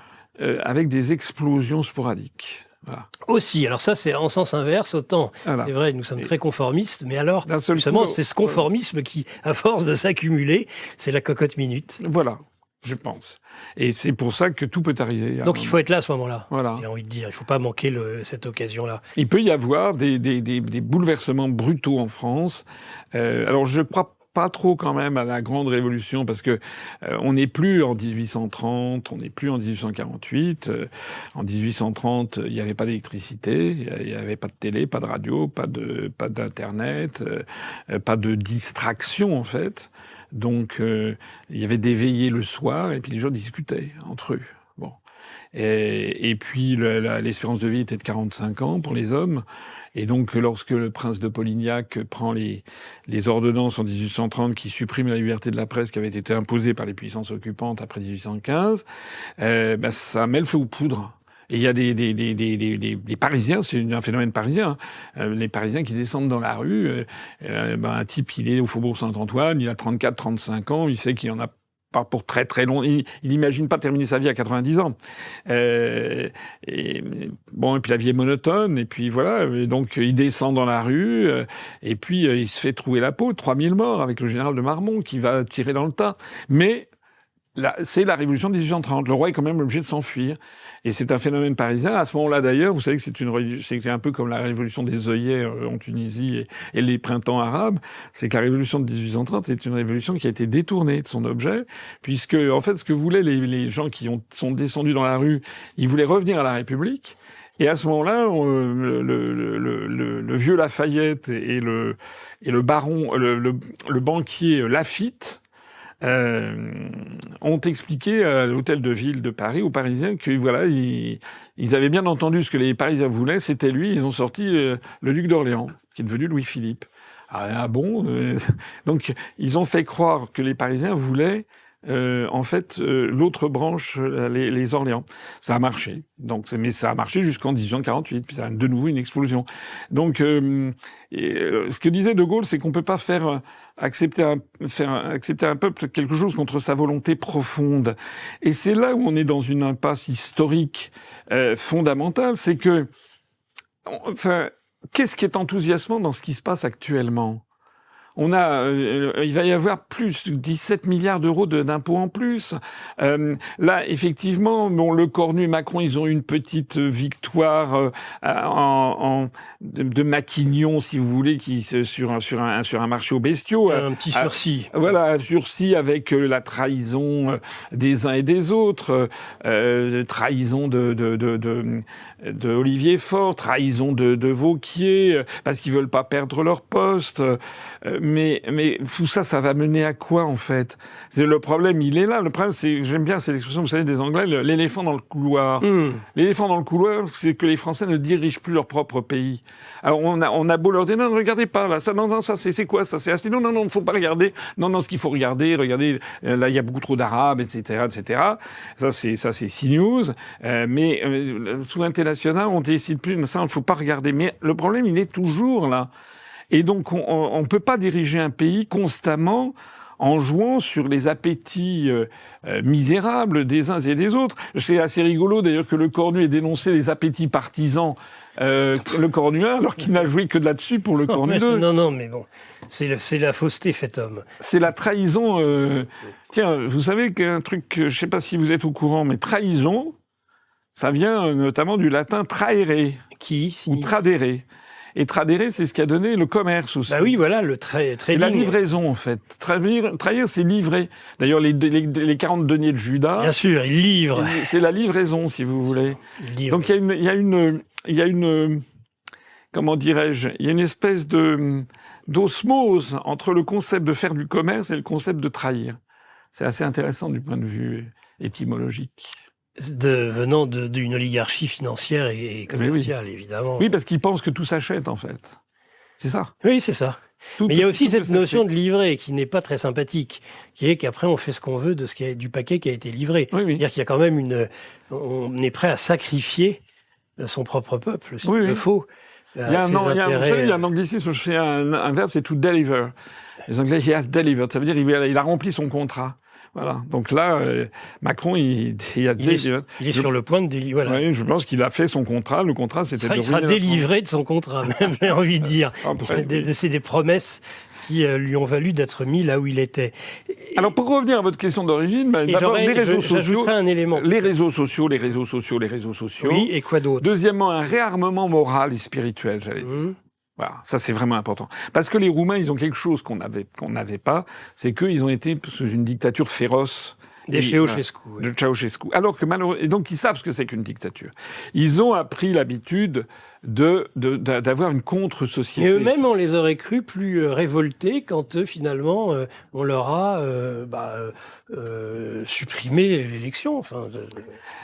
avec des explosions sporadiques. Voilà. Aussi, alors ça c'est en sens inverse, autant Voilà. c'est vrai, nous sommes très conformistes, mais alors D'un seul justement coup, c'est ce conformisme qui, à force de s'accumuler, c'est la cocotte minute. Voilà, je pense. Et c'est pour ça que tout peut arriver. Donc il faut être là à ce moment-là, Voilà. j'ai envie de dire, il ne faut pas manquer cette occasion-là. Il peut y avoir des bouleversements brutaux en France. Alors je crois pas trop quand même à la grande révolution parce que on n'est plus en 1830, on n'est plus en 1848. En 1830, il n'y avait pas d'électricité, il n'y avait pas de télé, pas de radio, pas d'internet, pas de distraction en fait. Donc il y avait des veillées le soir et puis les gens discutaient entre eux. Bon. Et puis l'espérance de vie était de 45 ans pour les hommes. Et donc, lorsque le prince de Polignac prend les ordonnances en 1830 qui suppriment la liberté de la presse qui avait été imposée par les puissances occupantes après 1815, ça met le feu aux poudres. Et il y a des Parisiens, c'est un phénomène parisien, hein, les Parisiens qui descendent dans la rue, un type, il est au Faubourg Saint-Antoine, il a 34, 35 ans, il sait qu'il en a pas pour très très long. Il n'imagine pas terminer sa vie à 90 ans. Et puis la vie est monotone. Et puis voilà. Et donc il descend dans la rue. Et puis il se fait trouer la peau. 3000 morts avec le général de Marmont qui va tirer dans le tas. Mais c'est la révolution de 1830. Le roi est quand même obligé de s'enfuir. Et c'est un phénomène parisien. À ce moment-là, d'ailleurs, vous savez que c'est un peu comme la révolution des œillets en Tunisie et les printemps arabes. C'est que la révolution de 1830 est une révolution qui a été détournée de son objet, puisque, en fait, ce que voulaient les gens qui sont descendus dans la rue, ils voulaient revenir à la République. Et à ce moment-là, le vieux Lafayette et le baron, le banquier Laffitte, ont expliqué à l'hôtel de ville de Paris aux Parisiens que voilà, ils avaient bien entendu ce que les Parisiens voulaient, c'était lui. Ils ont sorti le duc d'Orléans, qui est devenu Louis-Philippe. Ah bon Donc ils ont fait croire que les Parisiens voulaient l'autre branche, les Orléans. Ça a marché. Donc, mais ça a marché jusqu'en 1848. Puis ça a de nouveau une explosion. Donc, ce que disait De Gaulle, c'est qu'on peut pas faire accepter un peuple quelque chose contre sa volonté profonde. Et c'est là où on est dans une impasse historique fondamentale. C'est que, qu'est-ce qui est enthousiasmant dans ce qui se passe actuellement ? Il va y avoir plus de 17 milliards d'euros d'impôts en plus. Là, effectivement, le Cornu et Macron, ils ont eu une petite victoire de Maquignon, si vous voulez, sur un marché aux bestiaux. Un petit sursis. Voilà, un sursis avec la trahison des uns et des autres, trahison de Olivier Faure, trahison de Vauquier, parce qu'ils veulent pas perdre leur poste. Mais tout ça, ça va mener à quoi, en fait? Le problème, il est là. Le problème, j'aime bien cette expression, vous savez, des Anglais, l'éléphant dans le couloir. L'éléphant dans le couloir, c'est que les Français ne dirigent plus leur propre pays. Alors, on a beau leur dire, non, regardez pas, là, ça, non, ça, c'est quoi, ça, c'est assez, non, faut pas regarder. Non, ce qu'il faut regardez, là, il y a beaucoup trop d'Arabes, etc. Ça, c'est CNews. Mais sous International, on décide plus, ça, il faut pas regarder. Mais le problème, il est toujours là. Et donc, on peut pas diriger un pays constamment en jouant sur les appétits misérables des uns et des autres. C'est assez rigolo, d'ailleurs, que le Cornu ait dénoncé les appétits partisans le Cornu 1, alors qu'il n'a joué que de là-dessus pour le Cornu 2. Non, mais bon, c'est la fausseté faite homme. C'est la trahison. Tiens, vous savez qu'un truc, je sais pas si vous êtes au courant, mais trahison, ça vient notamment du latin trahere. Ou tradere. Et tradere, c'est ce qui a donné le commerce aussi. Bah oui, voilà, le trading. C'est la livraison, en fait. Trahir, c'est livrer. D'ailleurs, les 40 deniers de Judas. Bien sûr, il livre. C'est la livraison, si vous voulez. Donc, il y a une, comment dirais-je, il y a une espèce d'osmose entre le concept de faire du commerce et le concept de trahir. C'est assez intéressant du point de vue étymologique. venant d'une oligarchie financière et commerciale, évidemment. Oui, parce qu'ils pensent que tout s'achète, en fait. C'est ça. Oui, c'est ça. Mais il y a aussi cette notion de livret qui n'est pas très sympathique, qui est qu'après on fait ce qu'on veut du paquet qui a été livré. Oui, oui. C'est-à-dire qu'il y a quand même on est prêt à sacrifier son propre peuple, s'il le faut. Il y a un anglicisme, je fais un verbe, c'est to deliver. Les Anglais, he has delivered. Ça veut dire il a rempli son contrat. Voilà. Donc là, Macron, il est sur le point de délivrer. Voilà. Oui, je pense qu'il a fait son contrat. Le contrat, c'était de il sera délivré de son contrat, même, j'ai envie de dire. C'est des promesses qui lui ont valu d'être mis là où il était. Alors, pour revenir à votre question d'origine, d'abord, les réseaux sociaux. Un élément. Les réseaux sociaux. Oui, et quoi d'autre? Deuxièmement, un réarmement moral et spirituel, j'allais dire. Voilà, ça c'est vraiment important. Parce que les Roumains, ils ont quelque chose qu'on n'avait pas, c'est qu'ils ont été sous une dictature féroce. De Ceausescu. De Ceausescu. Alors que malheureusement, et donc ils savent ce que c'est qu'une dictature. Ils ont appris l'habitude d'avoir une contre-société. Et eux-mêmes, on les aurait cru plus révoltés quand finalement on leur a supprimé l'élection. Enfin,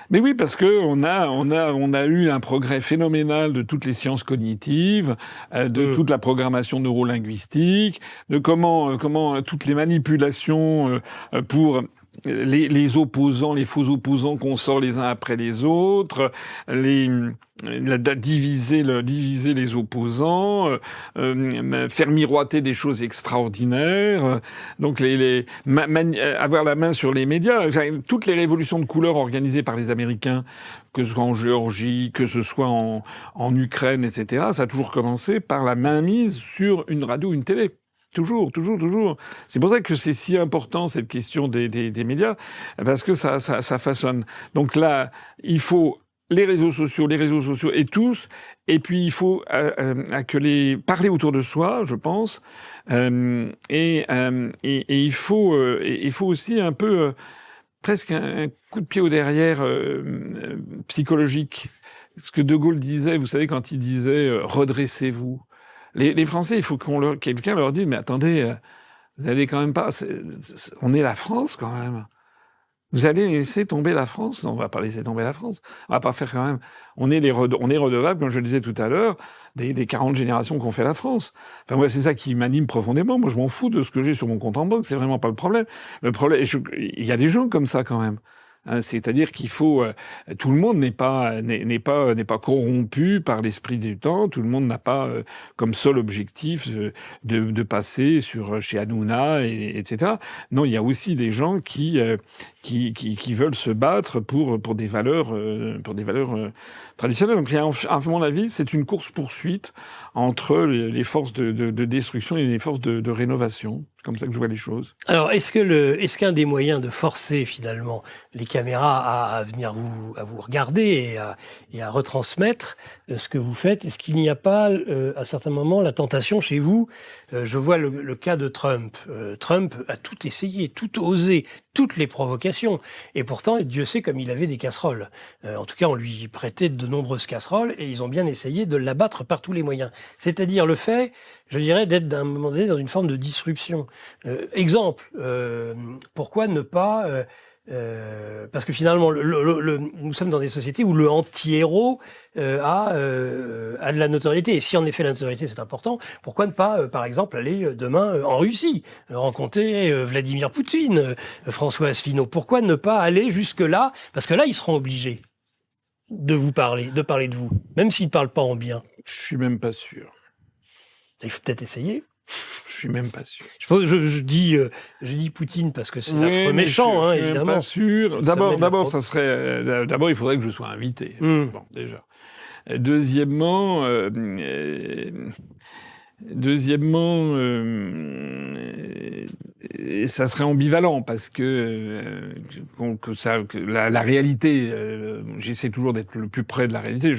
Mais oui, parce que on a eu un progrès phénoménal de toutes les sciences cognitives, de toute la programmation neurolinguistique, de comment toutes les manipulations pour les opposants, les faux opposants qu'on sort les uns après les autres, diviser les opposants, faire miroiter des choses extraordinaires, donc avoir la main sur les médias. Enfin, toutes les révolutions de couleur organisées par les Américains, que ce soit en Géorgie, que ce soit en Ukraine, etc., ça a toujours commencé par la mainmise sur une radio, une télé. Toujours. C'est pour ça que c'est si important, cette question des médias, parce que ça façonne. Donc là, il faut les réseaux sociaux et tous, et puis il faut parler autour de soi, je pense, et il faut aussi un peu presque un coup de pied au derrière psychologique. Ce que De Gaulle disait, vous savez, quand il disait redressez-vous. Les Français, il faut quelqu'un leur dise, mais attendez, vous allez quand même pas, on est la France quand même. Vous allez laisser tomber la France? Non, on va pas laisser tomber la France. On va pas faire quand même. On est redevables, comme je le disais tout à l'heure, des 40 générations qu'ont fait la France. Enfin, moi, c'est ça qui m'anime profondément. Moi, je m'en fous de ce que j'ai sur mon compte en banque. C'est vraiment pas le problème. Le problème, il y a des gens comme ça quand même. C'est-à-dire qu'il faut tout le monde n'est pas corrompu par l'esprit du temps. Tout le monde n'a pas comme seul objectif de passer chez Hanouna etc. Non, il y a aussi des gens qui veulent se battre pour des valeurs traditionnelles. Donc, à mon avis, c'est une course-poursuite entre les forces de destruction et les forces de rénovation. C'est comme ça que je vois les choses. Alors, est-ce qu'un des moyens de forcer finalement les caméras à venir vous regarder et à retransmettre ce que vous faites, est-ce qu'il n'y a pas à certains moments la tentation chez vous? Je vois le cas de Trump. Trump a tout essayé, tout osé, toutes les provocations. Et pourtant, Dieu sait comme il avait des casseroles. En tout cas, on lui prêtait de nombreuses casseroles et ils ont bien essayé de l'abattre par tous les moyens. C'est-à-dire le fait, je dirais, d'être d'un moment donné dans une forme de disruption. Exemple, pourquoi ne pas... parce que finalement, nous sommes dans des sociétés où le anti-héros a de la notoriété. Et si en effet la notoriété c'est important, pourquoi ne pas, par exemple, aller demain en Russie, rencontrer Vladimir Poutine, François Asselineau? Pourquoi ne pas aller jusque-là? Parce que là, ils seront obligés de parler de vous, même s'ils ne parlent pas en bien. Je suis même pas sûr. Il faut peut-être essayer. Je suis même pas sûr. Je dis Poutine parce que c'est l'affreux méchant, je suis évidemment. Même pas sûr. D'abord, ça serait. D'abord, il faudrait que je sois invité. Bon, déjà. Deuxièmement, ça serait ambivalent parce que la réalité, j'essaie toujours d'être le plus près de la réalité.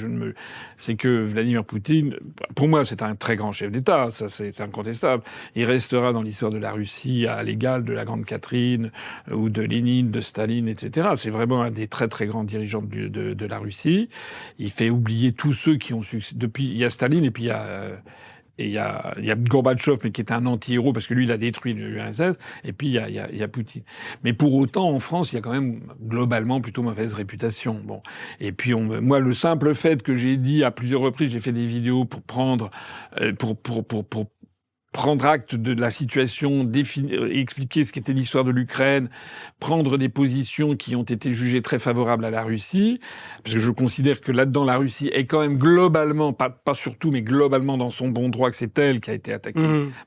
C'est que Vladimir Poutine, pour moi, c'est un très grand chef d'État, ça c'est incontestable. Il restera dans l'histoire de la Russie à l'égal de la Grande Catherine ou de Lénine, de Staline, etc. C'est vraiment un des très très grands dirigeants de la Russie. Il fait oublier tous ceux qui ont succédé. Depuis, il y a Staline et puis il y a Et il y a Gorbatchev, mais qui est un anti-héros parce que lui, il a détruit l'URSS. Et puis, il y a Poutine. Mais pour autant, en France, il y a quand même globalement plutôt mauvaise réputation. Bon. Et puis, moi, le simple fait que j'ai dit à plusieurs reprises, j'ai fait des vidéos pour prendre acte de la situation, expliquer ce qu'était l'histoire de l'Ukraine, prendre des positions qui ont été jugées très favorables à la Russie, parce que je considère que là-dedans, la Russie est quand même globalement, pas surtout, mais globalement dans son bon droit, que c'est elle qui a été attaquée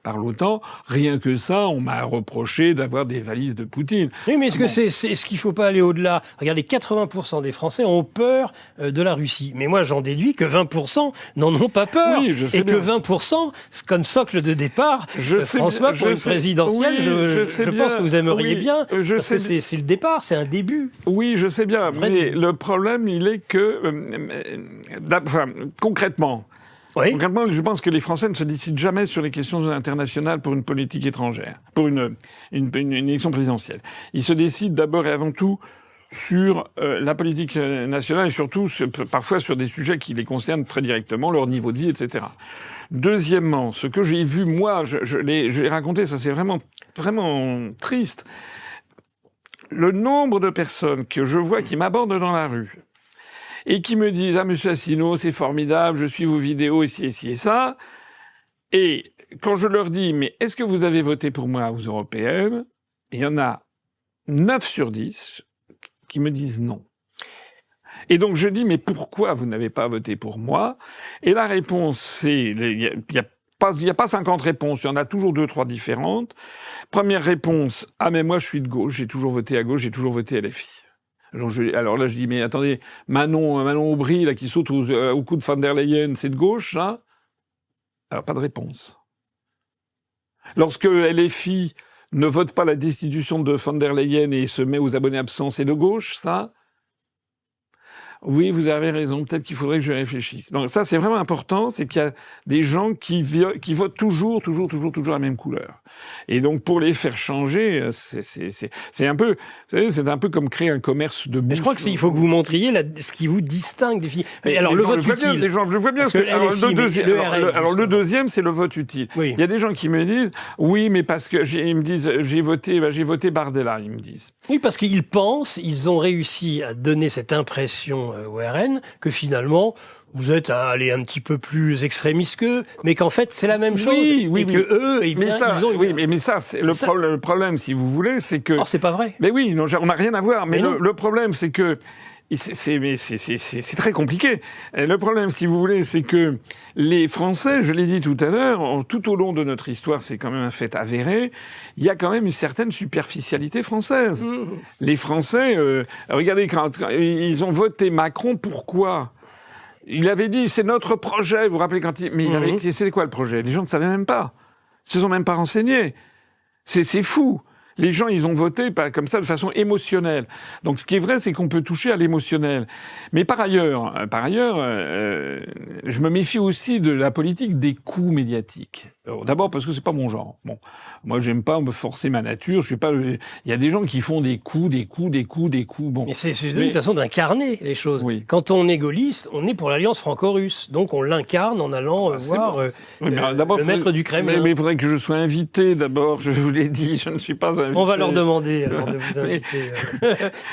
par l'OTAN. Rien que ça, on m'a reproché d'avoir des valises de Poutine. Oui, mais est-ce qu'il ne faut pas aller au-delà? Regardez, 80% des Français ont peur de la Russie. Mais moi, j'en déduis que 20% n'en ont pas peur. Oui, je sais bien. Que 20%, comme socle de départ, François, pour une présidentielle, je pense que vous aimeriez bien. Parce que c'est le départ, c'est un début. Oui, je sais bien. Mais le problème, il est que, concrêtement, je pense que les Français ne se décident jamais sur les questions internationales pour une politique étrangère, pour une élection présidentielle. Ils se décident d'abord et avant tout sur la politique nationale et surtout parfois sur des sujets qui les concernent très directement, leur niveau de vie, etc. Deuxièmement, ce que j'ai vu, moi, je l'ai raconté, ça c'est vraiment, vraiment triste. Le nombre de personnes que je vois qui m'abordent dans la rue et qui me disent « Ah, monsieur Asselineau, c'est formidable, je suis vos vidéos, ici et ça », et quand je leur dis « Mais est-ce que vous avez voté pour moi aux européennes ?» il y en a 9 sur 10 qui me disent non. Et donc je dis, mais pourquoi vous n'avez pas voté pour moi? Et la réponse, c'est, il y a pas 50 réponses, il y en a toujours 2, 3 différentes. Première réponse, ah mais moi je suis de gauche, j'ai toujours voté à gauche, j'ai toujours voté LFI. Alors là je dis, mais attendez, Manon Aubry, là, qui saute au cou de von der Leyen, c'est de gauche, ça? Alors pas de réponse. Lorsque LFI ne vote pas la destitution de von der Leyen et se met aux abonnés absents, c'est de gauche, ça? Oui, vous avez raison, peut-être qu'il faudrait que je réfléchisse. Donc ça, c'est vraiment important, c'est qu'il y a des gens qui votent toujours la même couleur. Et donc, pour les faire changer, c'est un peu, vous savez, c'est un peu comme créer un commerce de bouche. Mais je crois qu'il faut que vous montriez ce qui vous distingue des filles. Alors, le vote utile. Les gens, je le vois bien. Le deuxième, c'est le vote utile. Oui. Il y a des gens qui me disent, oui, mais parce que ils me disent, j'ai voté Bardella, ils me disent. Oui, parce qu'ils pensent, ils ont réussi à donner cette impression au RN que finalement, vous êtes à aller un petit peu plus extrémiste qu'eux, mais qu'en fait, c'est la même chose. Oui, que eux, eh bien, ils ont... Oui, mais ça, c'est le problème, si vous voulez, c'est que... Oh, c'est pas vrai. Mais oui, non, on n'a rien à voir. Mais le problème, c'est que... C'est très compliqué. Et le problème, si vous voulez, c'est que les Français, je l'ai dit tout à l'heure, tout au long de notre histoire, c'est quand même un fait avéré, il y a quand même une certaine superficialité française. Les Français, regardez, quand ils ont voté Macron, pourquoi ? Il avait dit, c'est notre projet, vous vous rappelez quand il... Mais il avait... C'est quoi le projet? Les gens ne savaient même pas. Ils se sont même pas renseignés. C'est fou. Les gens, ils ont voté comme ça de façon émotionnelle. Donc, ce qui est vrai, c'est qu'on peut toucher à l'émotionnel. Mais par ailleurs, je me méfie aussi de la politique des coups médiatiques. D'abord parce que c'est pas mon genre. Bon, moi, j'aime pas me forcer ma nature. Je suis pas. Il y a des gens qui font des coups. Bon. Mais c'est une façon d'incarner les choses. Oui. Quand on est gaulliste, on est pour l'alliance franco-russe. Donc, on l'incarne en allant voir le maître du Kremlin. Mais il faudrait que je sois invité d'abord. Je vous l'ai dit, je ne suis pas invité. On va leur demander alors de vous inviter.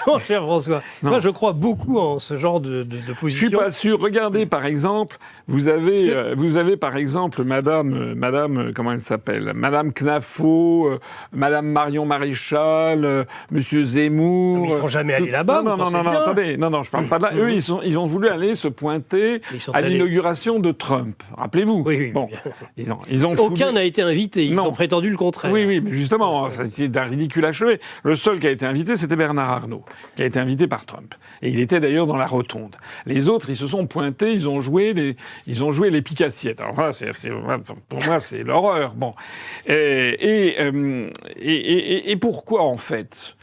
Mon cher François, moi je crois beaucoup en ce genre de position. Je suis pas sûr. Regardez par exemple, vous avez par exemple Madame comment elle s'appelle, Madame Knafo, Madame Marion Maréchal, Monsieur Zemmour. Mais ils ne vont jamais aller là-bas. Non, attendez, je parle pas de là. Eux, ils ont voulu aller se pointer à l'inauguration de Trump. Rappelez-vous. Oui. Bon, ils ont aucun n'a été invité. Ils ont prétendu le contraire. Oui, mais justement, c'est d'un ridicule achevé. Le seul qui a été invité, c'était Bernard Arnault, qui a été invité par Trump. Et il était d'ailleurs dans la rotonde. Les autres, ils se sont pointés, ils ont joué les pique-assiettes. Alors là, pour moi, c'est l'horreur. Bon. Et pourquoi, en fait?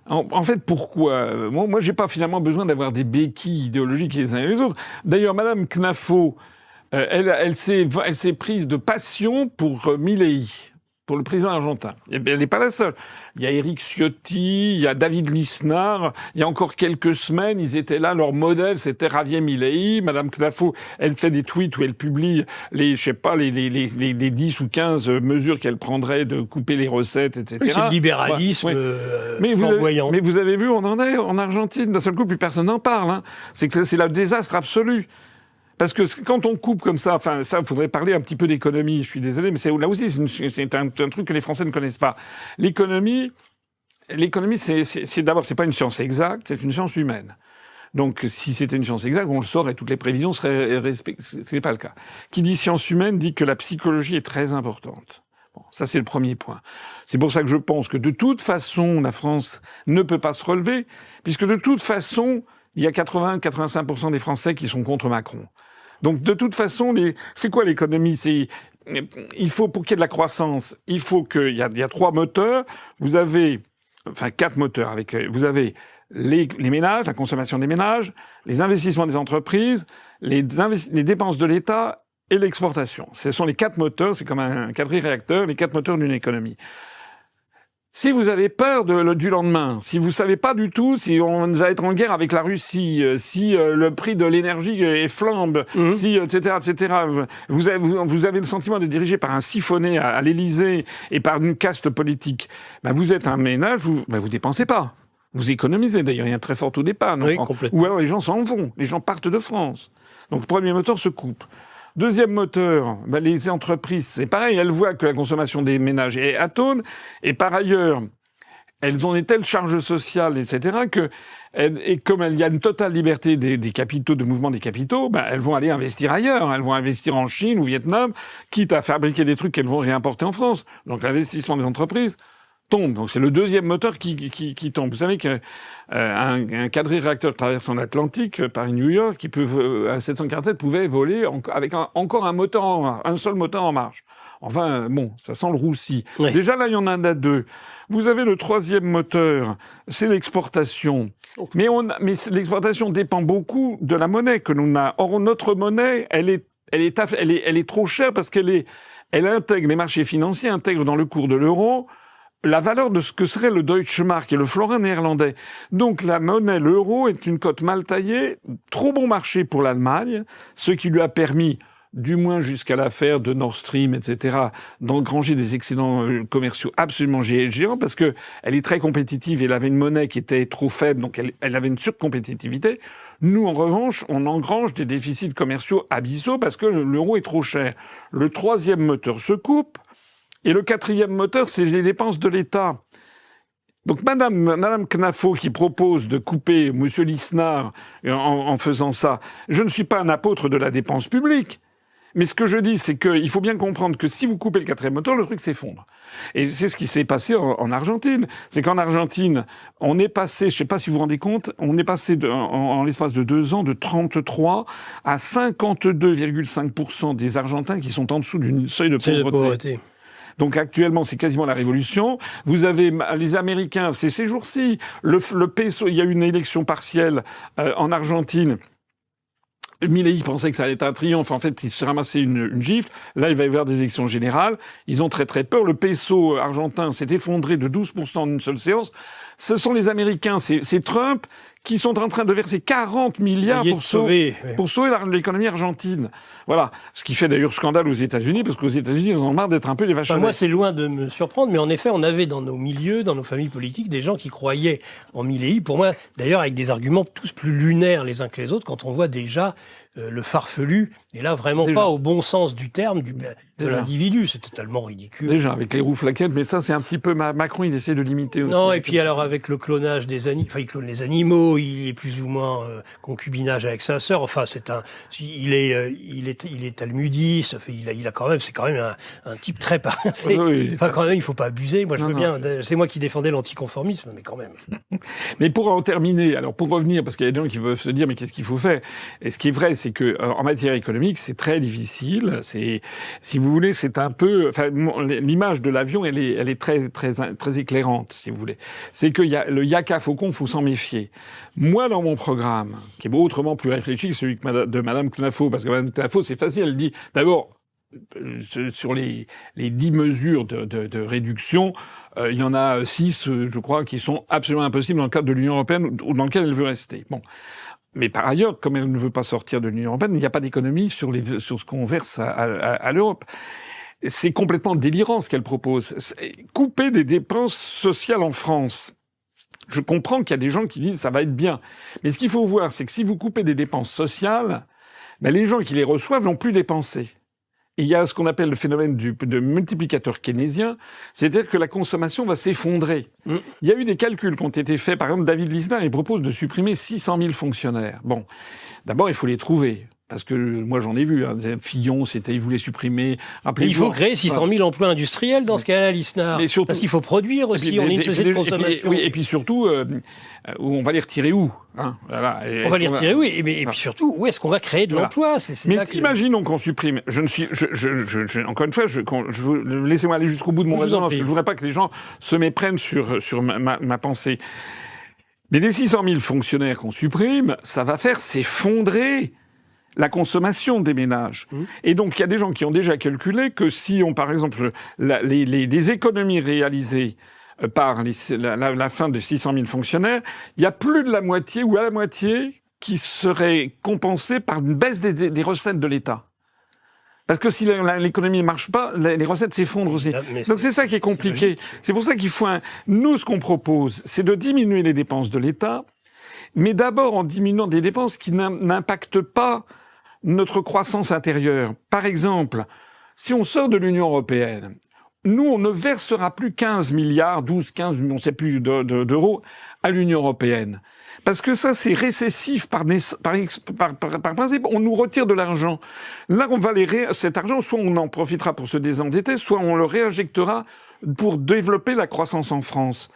En fait, pourquoi? Moi, j'ai pas finalement besoin d'avoir des béquilles idéologiques les uns et les autres. D'ailleurs, Madame Knafo, elle s'est prise de passion pour Milei. pour le président argentin. Et elle n'est pas la seule. Il y a Éric Ciotti, il y a David Lisnard. Il y a encore quelques semaines, ils étaient là. Leur modèle, c'était Javier Milei. Madame Knafo, elle fait des tweets où elle publie les 10 ou 15 mesures qu'elle prendrait de couper les recettes, etc. Oui, c'est le libéralisme flamboyant. Mais vous avez vu, on en est en Argentine. D'un seul coup, plus personne n'en parle. Hein. C'est le désastre absolu. Parce que quand on coupe comme ça, enfin, ça, il faudrait parler un petit peu d'économie, je suis désolé, mais là aussi, c'est un truc que les Français ne connaissent pas. L'économie, c'est d'abord, c'est pas une science exacte, c'est une science humaine. Donc, si c'était une science exacte, on le saurait, toutes les prévisions seraient respectées. C'est pas le cas. Qui dit science humaine dit que la psychologie est très importante. Bon, ça, c'est le premier point. C'est pour ça que je pense que de toute façon, la France ne peut pas se relever, puisque de toute façon, il y a 80-85% des Français qui sont contre Macron. Donc, de toute façon, c'est quoi l'économie? Il faut, pour qu'il y ait de la croissance, il faut il y a 3 moteurs. Vous avez, 4 moteurs vous avez les ménages, la consommation des ménages, les investissements des entreprises, les dépenses de l'État et l'exportation. Ce sont les 4 moteurs, c'est comme un quadri-réacteur, les 4 moteurs d'une économie. Si vous avez peur du lendemain, si vous savez pas du tout si on va être en guerre avec la Russie, si le prix de l'énergie flambe, si etc., vous avez le sentiment d'être dirigé par un siphonné à l'Élysée et par une caste politique, ben vous êtes un ménage, vous dépensez pas. Vous économisez d'ailleurs, il y a un très fort taux d'épargne. Oui, complètement. Ou alors les gens s'en vont, les gens partent de France. Donc le premier moteur se coupe. Deuxième moteur, les entreprises, c'est pareil, elles voient que la consommation des ménages est atone, et par ailleurs, elles ont des telles charges sociales, etc., et comme il y a une totale liberté des capitaux, de mouvement des capitaux, elles vont aller investir ailleurs. Elles vont investir en Chine ou au Vietnam, quitte à fabriquer des trucs qu'elles vont réimporter en France. Donc l'investissement des entreprises tombe. Donc c'est le deuxième moteur qui tombe. Vous savez qu'un quadri-réacteur traversant l'Atlantique, Paris-New York, qui à 747 pouvait voler avec encore un seul moteur en marche. Enfin, bon, ça sent le roussi. Oui. Déjà là, il y en a 2. Vous avez le troisième moteur, c'est l'exportation. Okay. Mais l'exportation dépend beaucoup de la monnaie que l'on a. Or, notre monnaie, elle est trop chère parce qu'elle intègre, les marchés financiers intègrent dans le cours de l'euro la valeur de ce que serait le Deutsche Mark et le florin néerlandais. Donc la monnaie, l'euro, est une cote mal taillée, trop bon marché pour l'Allemagne, ce qui lui a permis, du moins jusqu'à l'affaire de Nord Stream, etc., d'engranger des excédents commerciaux absolument géants, parce que elle est très compétitive et elle avait une monnaie qui était trop faible, donc elle avait une surcompétitivité. Nous, en revanche, on engrange des déficits commerciaux abyssaux parce que l'euro est trop cher. Le troisième moteur se coupe, et le quatrième moteur, c'est les dépenses de l'État. Donc Madame Knafo qui propose de couper Monsieur Lisnard en faisant ça, je ne suis pas un apôtre de la dépense publique. Mais ce que je dis, c'est qu'il faut bien comprendre que si vous coupez le quatrième moteur, le truc s'effondre. Et c'est ce qui s'est passé en Argentine. C'est qu'en Argentine, on est passé, je sais pas si vous vous rendez compte, on est passé en l'espace de 2 ans de 33 à 52,5% des Argentins qui sont en dessous du seuil de pauvreté. Donc actuellement, c'est quasiment la révolution. Vous avez les Américains, c'est ces jours-ci, le peso, il y a eu une élection partielle en Argentine. Milei pensait que ça allait être un triomphe. En fait, il se ramassait une gifle. Là, il va y avoir des élections générales. Ils ont très très peur. Le peso argentin s'est effondré de 12% en une seule séance. Ce sont les Américains, c'est Trump qui sont en train de verser 40 milliards pour sauver l'économie argentine. Voilà. Ce qui fait d'ailleurs scandale aux États-Unis, parce qu'aux États-Unis, ils en ont marre d'être un peu des vaches à lait. Moi, c'est loin de me surprendre, mais en effet, on avait dans nos milieux, dans nos familles politiques, des gens qui croyaient en Milei. Pour moi, d'ailleurs, avec des arguments tous plus lunaires les uns que les autres, quand on voit déjà le farfelu, et là, vraiment pas au bon sens du terme de l'individu. C'est totalement ridicule. Déjà, avec les roues flaquettes, mais ça, c'est un petit peu... Macron, il essaie de limiter aussi. Non, et puis alors, avec le clonage des animaux, enfin, il clone les animaux, il est plus ou moins concubinage avec sa sœur. Enfin, il est talmudiste. Il a quand même, c'est quand même un type très paresseux. Oui. Enfin, quand même, il faut pas abuser. Moi, je veux bien. C'est moi qui défendais l'anticonformisme, mais quand même. Mais pour en terminer, alors pour revenir, parce qu'il y a des gens qui peuvent se dire, mais qu'est-ce qu'il faut faire? Et ce qui est vrai, c'est que en matière économique, c'est très difficile. Si vous voulez, c'est un peu, enfin, l'image de l'avion, elle est très, très, très éclairante, si vous voulez. C'est que le yaka faucon, faut s'en méfier. Moi, dans mon programme, qui est autrement plus réfléchi que celui de Madame Knafo, parce que Madame Knafo, c'est facile, elle dit, d'abord, sur les 10 mesures de réduction, il y en a 6, je crois, qui sont absolument impossibles dans le cadre de l'Union européenne ou dans lequel elle veut rester. Bon. Mais par ailleurs, comme elle ne veut pas sortir de l'Union européenne, il n'y a pas d'économie sur ce qu'on verse à l'Europe. C'est complètement délirant ce qu'elle propose. Couper des dépenses sociales en France. Je comprends qu'il y a des gens qui disent ça va être bien. Mais ce qu'il faut voir, c'est que si vous coupez des dépenses sociales, ben les gens qui les reçoivent n'ont plus dépensé. Et il y a ce qu'on appelle le phénomène de multiplicateur keynésien, c'est-à-dire que la consommation va s'effondrer. Il y a eu des calculs qui ont été faits. Par exemple, David Lisnard, il propose de supprimer 600 000 fonctionnaires. Bon, d'abord, il faut les trouver. Parce que moi, j'en ai vu. Hein. Fillon, il voulait supprimer... Il faut créer 600 000 emplois industriels dans ce cas-là, Lisnard. Mais surtout, parce qu'il faut produire aussi. On est une société de consommation. Et puis surtout, on va les retirer où hein, voilà. On va les retirer où et puis surtout, où est-ce qu'on va créer de l'emploi Mais imaginons qu'on supprime... encore une fois, laissez-moi aller jusqu'au bout de mon raisonnement, parce que je ne voudrais pas que les gens se méprennent sur ma pensée. Mais les 600 000 fonctionnaires qu'on supprime, ça va faire s'effondrer la consommation des ménages. Et donc, il y a des gens qui ont déjà calculé que si on, par exemple, les économies réalisées par la fin de 600 000 fonctionnaires, il y a plus de la moitié ou à la moitié qui serait compensée par une baisse des recettes de l'État. Parce que si l'économie ne marche pas, les recettes s'effondrent aussi. Donc c'est ça qui est compliqué. C'est pour ça qu'il faut... Nous, ce qu'on propose, c'est de diminuer les dépenses de l'État, mais d'abord en diminuant des dépenses qui n'impactent pas notre croissance intérieure. Par exemple, si on sort de l'Union européenne, nous, on ne versera plus 15 milliards, 12, 15, on ne sait plus d'euros à l'Union européenne. Parce que ça, c'est récessif par principe. On nous retire de l'argent. Là, on va cet argent, soit on en profitera pour se désendetter, soit on le réinjectera pour développer la croissance en France.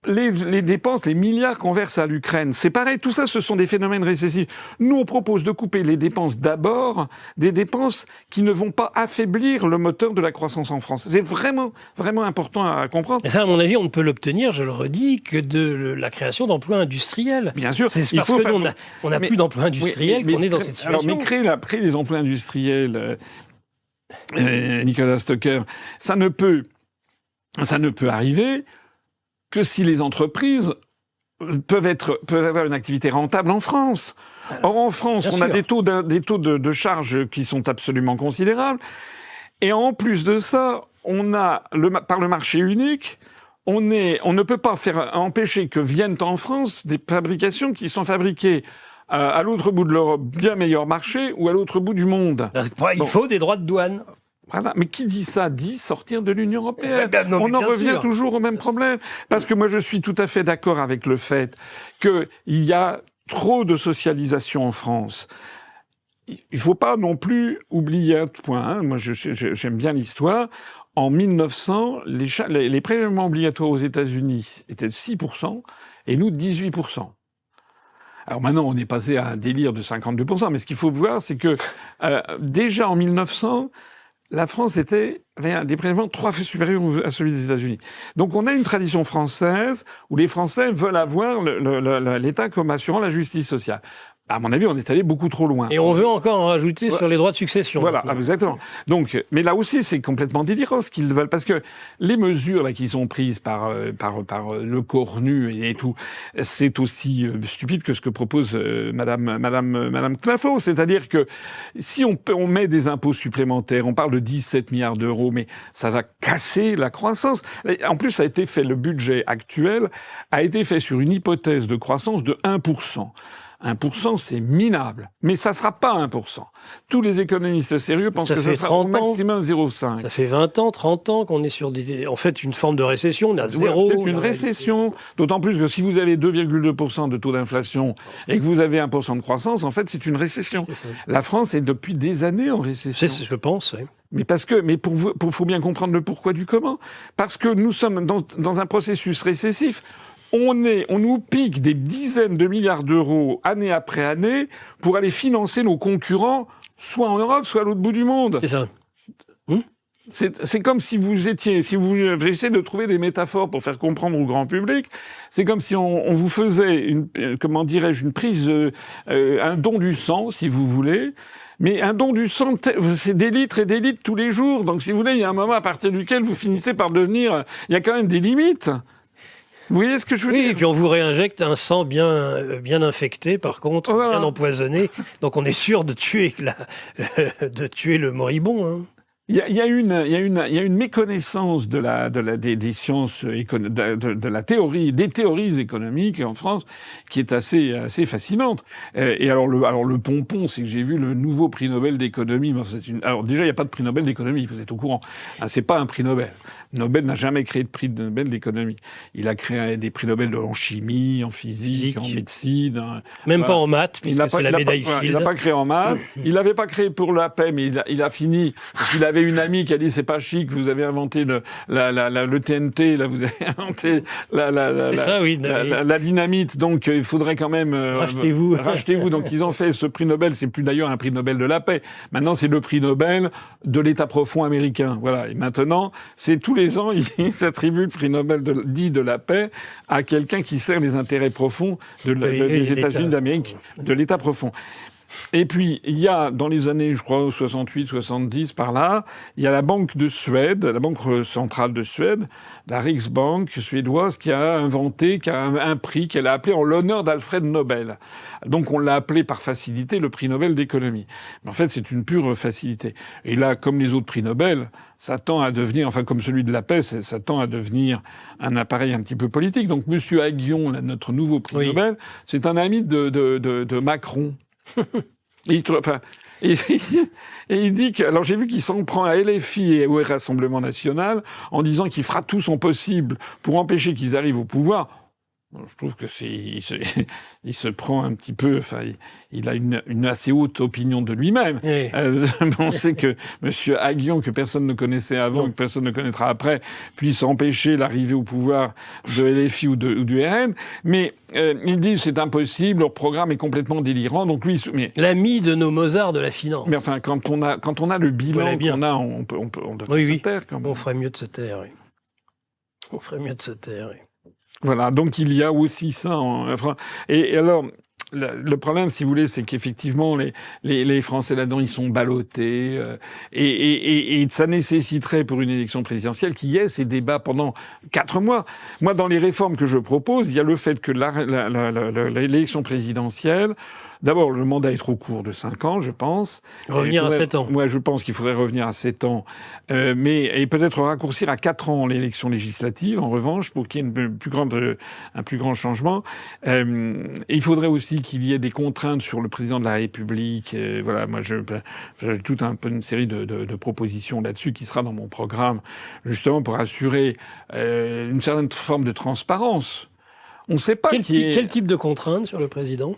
Les dépenses, les milliards qu'on verse à l'Ukraine, c'est pareil, tout ça, ce sont des phénomènes récessifs. Nous, on propose de couper les dépenses d'abord, des dépenses qui ne vont pas affaiblir le moteur de la croissance en France. C'est vraiment, vraiment important à comprendre. Et ça, à mon avis, on ne peut l'obtenir, je le redis, que de la création d'emplois industriels. Bien sûr. C'est parce que on n'a plus d'emplois industriels qu'on est dans cette situation. Alors, mais créer des emplois industriels, Nicolas Stocker, ça ne peut arriver que si les entreprises peuvent avoir une activité rentable en France. Or, en France, on a des taux de charges qui sont absolument considérables. Et en plus de ça, on a, par le marché unique, on ne peut pas empêcher que viennent en France des fabrications qui sont fabriquées à l'autre bout de l'Europe, bien meilleur marché, ou à l'autre bout du monde. Il faut des droits de douane. Voilà. Mais qui dit ça dit sortir de l'Union européenne. On en revient toujours au même problème. Parce que moi, je suis tout à fait d'accord avec le fait qu'il y a trop de socialisation en France. Il faut pas non plus oublier un point. Hein. Moi, j'aime bien l'histoire. En 1900, les prélèvements obligatoires aux États-Unis étaient de 6%, et nous, 18%. Alors maintenant, on est passé à un délire de 52%, mais ce qu'il faut voir, c'est que déjà en 1900, la France avait des prélèvements 3 fois supérieurs à celui des États-Unis. Donc on a une tradition française où les Français veulent avoir l'État comme assurant la justice sociale. À mon avis, on est allé beaucoup trop loin. Et on veut encore en rajouter sur les droits de succession. Voilà, exactement. Donc, mais là aussi, c'est complètement délirant ce qu'ils veulent, parce que les mesures là qui sont prises par le Cornu et tout, c'est aussi stupide que ce que propose Madame Clafo. C'est-à-dire que si on met des impôts supplémentaires, on parle de 17 milliards d'euros, mais ça va casser la croissance. En plus, ça a été fait, le budget actuel a été fait sur une hypothèse de croissance de 1%. 1%, c'est minable. Mais ça sera pas 1%. Tous les économistes sérieux pensent que ça sera au maximum 0,5. Ça fait 20 ans, 30 ans qu'on est sur en fait, une forme de récession. On a zéro. C'est une récession. D'autant plus que si vous avez 2,2% de taux d'inflation et que vous avez 1% de croissance, en fait, c'est une récession. La France est depuis des années en récession. C'est ce que je pense, oui. Mais faut bien comprendre le pourquoi du comment. Parce que nous sommes dans un processus récessif. On nous pique des dizaines de milliards d'euros année après année pour aller financer nos concurrents, soit en Europe, soit à l'autre bout du monde. C'est ça. C'est comme si j'essaie de trouver des métaphores pour faire comprendre au grand public. C'est comme si on vous faisait une prise, un don du sang, si vous voulez. Mais un don du sang, c'est des litres et des litres tous les jours. Donc, si vous voulez, il y a un moment à partir duquel vous finissez par devenir... Il y a quand même des limites. Vous voyez ce que je veux dire ? Et puis on vous réinjecte un sang bien infecté, par contre, Voilà. bien empoisonné. Donc on est sûr de tuer le moribond. Hein. Il y a une méconnaissance des sciences de la théorie, des théories économiques en France qui est assez fascinante. Et alors le pompon, c'est que j'ai vu le nouveau prix Nobel d'économie. Alors déjà, il n'y a pas de prix Nobel d'économie, vous êtes au courant. C'est pas un prix Nobel. Nobel n'a jamais créé de prix Nobel d'économie. Il a créé des prix Nobel en chimie, en physique, en médecine. Même pas en maths, puisque c'est la médaille Fields. Il l'a pas créé en maths. Il l'avait pas créé pour la paix, mais il a fini. Il avait une amie qui a dit c'est pas chic, vous avez inventé le TNT, là vous avez inventé la dynamite, donc il faudrait quand même rachetez-vous. Donc ils ont fait ce prix Nobel. C'est plus d'ailleurs un prix Nobel de la paix. Maintenant c'est le prix Nobel de l'État profond américain. Voilà. Et maintenant c'est tous les ans, il s'attribue le prix Nobel dit de la paix à quelqu'un qui sert les intérêts profonds des États-Unis d'Amérique, de l'État profond. Et puis, il y a, dans les années, je crois, 68, 70, par là, il y a la Banque de Suède, la Banque centrale de Suède, la Riksbank suédoise, qui a un prix qu'elle a appelé en l'honneur d'Alfred Nobel. Donc, on l'a appelé par facilité le prix Nobel d'économie. Mais en fait, c'est une pure facilité. Et là, comme les autres prix Nobel, ça tend à devenir, enfin, comme celui de la paix, ça tend à devenir un appareil un petit peu politique. Donc, Monsieur Aguillon, là, notre nouveau prix Nobel, c'est un ami de Macron. Et il dit que, alors j'ai vu qu'il s'en prend à LFI et au Rassemblement National en disant qu'il fera tout son possible pour empêcher qu'ils arrivent au pouvoir. Je trouve que il se prend un petit peu, enfin, il a une assez haute opinion de lui-même. Oui. On sait que Monsieur Aguillon, que personne ne connaissait avant, que personne ne connaîtra après, puisse empêcher l'arrivée au pouvoir de LFI ou du RN. Mais, il dit c'est impossible, leur programme est complètement délirant, donc lui, l'ami de nos Mozart de la finance. Mais enfin, quand on a le bilan qu'on a, on devrait se taire, quand même. On ferait mieux de se taire, oui. On ferait mieux de se taire, oui. Voilà, donc il y a aussi ça. Et alors, le problème, si vous voulez, c'est qu'effectivement, les Français là-dedans, ils sont ballottés. Et ça nécessiterait pour une élection présidentielle qu'il y ait ces débats pendant 4 mois. Moi, dans les réformes que je propose, il y a le fait que l'élection présidentielle... D'abord, le mandat est trop court de 5 ans, je pense. Revenir à 7 ans. Ouais, je pense qu'il faudrait revenir à 7 ans. Et peut-être raccourcir à 4 ans l'élection législative, en revanche, pour qu'il y ait un plus grand changement. Et il faudrait aussi qu'il y ait des contraintes sur le président de la République. Voilà, moi, j'ai toute une série de propositions là-dessus qui sera dans mon programme, justement pour assurer une certaine forme de transparence. On ne sait pas quel type de contraintes sur le président ?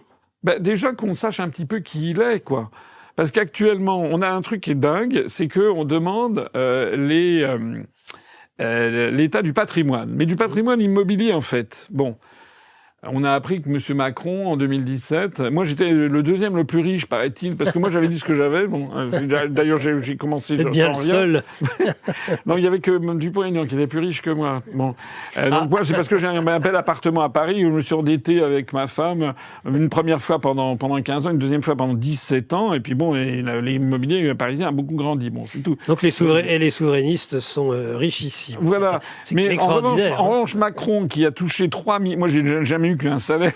Déjà qu'on sache un petit peu qui il est, quoi. Parce qu'actuellement, on a un truc qui est dingue, c'est qu'on demande l'état du patrimoine. Mais du patrimoine immobilier, en fait. Bon. On a appris que M. Macron, en 2017... Moi, j'étais le deuxième le plus riche, paraît-il, parce que moi, j'avais dit ce que j'avais. Bon, d'ailleurs, j'ai commencé... C'est bien le seul. Non, il y avait que Dupont-Aignan qui était plus riche que moi. Bon. Donc, moi, c'est parce que j'ai un bel appartement à Paris où je me suis endetté avec ma femme une première fois pendant 15 ans, une deuxième fois pendant 17 ans. Et puis, bon, l'immobilier parisien a beaucoup grandi. Bon, c'est tout. Donc, les souverainistes sont richissimes. Voilà. C'est mais extraordinaire. En revanche, Macron, qui a touché 3 000... Moi, j'ai jamais eu qu'un salaire.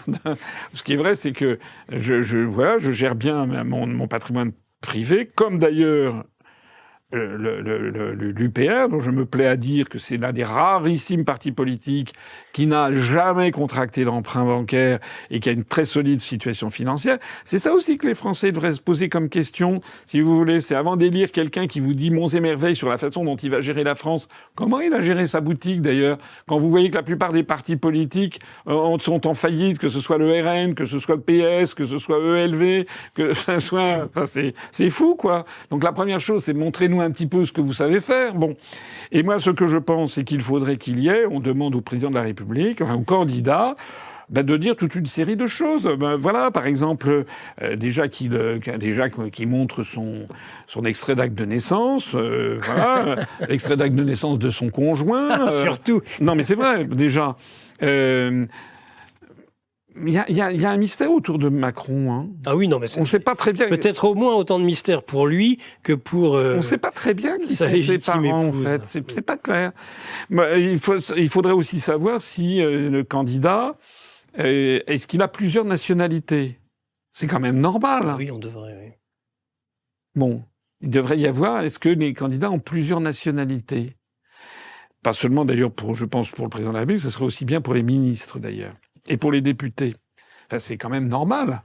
Ce qui est vrai, c'est que je gère bien mon patrimoine privé, comme d'ailleurs l'UPR, dont je me plais à dire que c'est l'un des rarissimes partis politiques qui n'a jamais contracté d'emprunt bancaire et qui a une très solide situation financière. C'est ça aussi que les Français devraient se poser comme question, si vous voulez. C'est avant d'élire quelqu'un qui vous dit monts et merveilles sur la façon dont il va gérer la France. Comment il a géré sa boutique, d'ailleurs? Quand vous voyez que la plupart des partis politiques sont en faillite, que ce soit le RN, que ce soit le PS, que ce soit ELV, que ce soit... Enfin, c'est fou, quoi. Donc la première chose, c'est montrez-nous un petit peu ce que vous savez faire. Bon. Et moi, ce que je pense, c'est qu'il faudrait qu'il y ait, on demande au président de la République, enfin au candidat, de dire toute une série de choses. Voilà, par exemple, déjà qu'il montre son extrait d'acte de naissance, voilà, l'extrait d'acte de naissance de son conjoint. Surtout. Non, mais c'est vrai, déjà. Il y a un mystère autour de Macron. Hein. Ah oui, non, mais on ne sait pas très bien. Peut-être au moins autant de mystère pour lui que pour. On ne sait pas très bien qui sont ses parents, en fait. C'est pas clair. Il faudrait aussi savoir si le candidat, est-ce qu'il a plusieurs nationalités. C'est quand même normal. Ah oui, on devrait, oui. Bon, il devrait y avoir, est-ce que les candidats ont plusieurs nationalités? Pas seulement d'ailleurs, je pense, pour le président de la République, ce serait aussi bien pour les ministres d'ailleurs. Et pour les députés. Enfin, c'est quand même normal.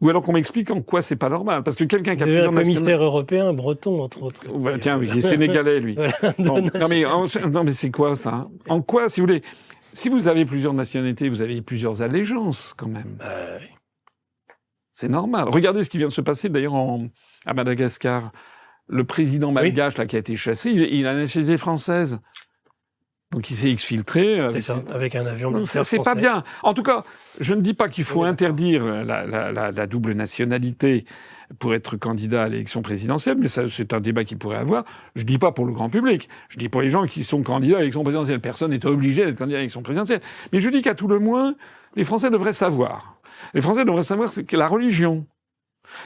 Ou alors qu'on m'explique en quoi c'est pas normal. Parce que quelqu'un qui a plusieurs nationalités... Un commissaire européen, breton, entre autres. Bah, tiens, il est sénégalais, lui. Voilà. Bon, non, mais c'est quoi, ça? En quoi, si vous voulez... Si vous avez plusieurs nationalités, vous avez plusieurs allégeances, quand même. Oui. C'est normal. Regardez ce qui vient de se passer, d'ailleurs, à Madagascar. Le président malgache, là, qui a été chassé, il a la nationalité française. Donc il s'est exfiltré. C'est ça, avec un avion Ça, militaire c'est français. pas bien. En tout cas, je ne dis pas qu'il faut interdire la double nationalité pour être candidat à l'élection présidentielle, mais ça, c'est un débat qu'il pourrait avoir. Je dis pas pour le grand public. Je dis pour les gens qui sont candidats à l'élection présidentielle. Personne n'est obligé d'être candidat à l'élection présidentielle. Mais je dis qu'à tout le moins, les Français devraient savoir. Les Français devraient savoir que la religion.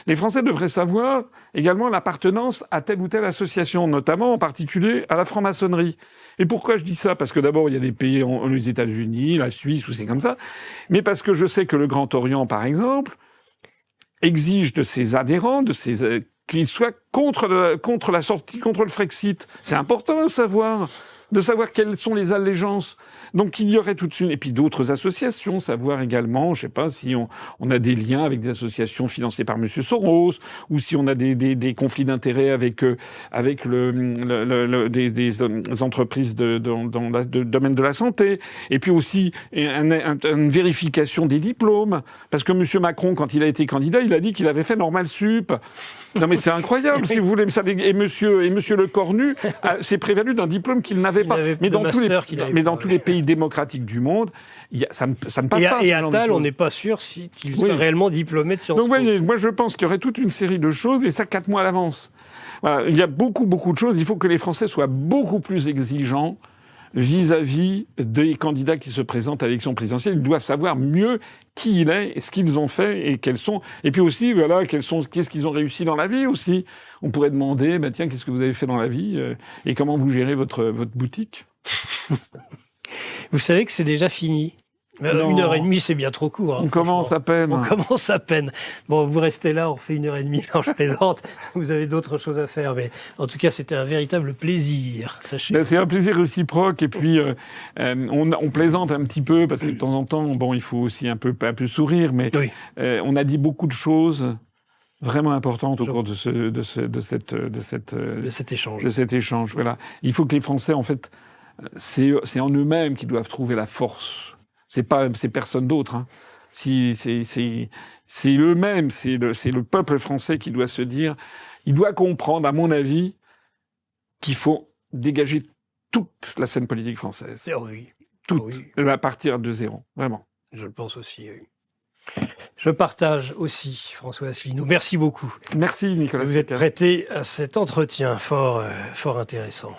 Les Français devraient savoir également l'appartenance à telle ou telle association, notamment en particulier à la franc-maçonnerie. Et pourquoi je dis ça? Parce que d'abord, il y a des pays, les États-Unis, la Suisse, où c'est comme ça. Mais parce que je sais que le Grand Orient, par exemple, exige de ses adhérents, qu'ils soient contre la sortie, contre le Frexit. C'est important de savoir quelles sont les allégeances. Donc il y aurait toute une... Et puis d'autres associations, savoir également, je sais pas, si on a des liens avec des associations financées par M. Soros, ou si on a des conflits d'intérêts avec des entreprises dans le domaine de la santé. Et puis aussi une vérification des diplômes. Parce que M. Macron, quand il a été candidat, il a dit qu'il avait fait Normal Sup. Non mais c'est incroyable, si vous voulez. Et Monsieur Le Cornu s'est prévalu d'un diplôme qu'il n'avait pas. Mais dans tous les pays démocratiques du monde, ça ne passe pas. Et Attal, on n'est pas sûr qu'il soit réellement diplômé de Sciences Po. Donc, voyez, moi, je pense qu'il y aurait toute une série de choses, et ça 4 mois à l'avance. Voilà, il y a beaucoup de choses. Il faut que les Français soient beaucoup plus exigeants vis-à-vis des candidats qui se présentent à l'élection présidentielle. Ils doivent savoir mieux qui il est, ce qu'ils ont fait et quels sont. Et puis aussi, voilà, qu'est-ce qu'ils ont réussi dans la vie aussi. On pourrait demander, tiens, qu'est-ce que vous avez fait dans la vie et comment vous gérez votre boutique. Vous savez que c'est déjà fini. 1h30, c'est bien trop court. On commence à peine. On commence à peine. Bon, vous restez là, on refait 1h30. Non, je plaisante. Vous avez d'autres choses à faire. Mais en tout cas, c'était un véritable plaisir. Sachez. C'est un plaisir réciproque. Et puis, on plaisante un petit peu parce que de temps en temps, il faut aussi un peu sourire. Mais oui. On a dit beaucoup de choses vraiment importantes au cours de cet échange. Voilà. Il faut que les Français, en fait, c'est en eux-mêmes qu'ils doivent trouver la force. C'est personne d'autre. Hein. C'est eux-mêmes, c'est le peuple français qui doit se dire, il doit comprendre, à mon avis, qu'il faut dégager toute la scène politique française. Oui. Toute, oui. À partir de zéro, vraiment. Je le pense aussi, oui. Je partage aussi, François Asselineau. Merci beaucoup. Merci, Nicolas. Vous êtes prêté à cet entretien fort intéressant.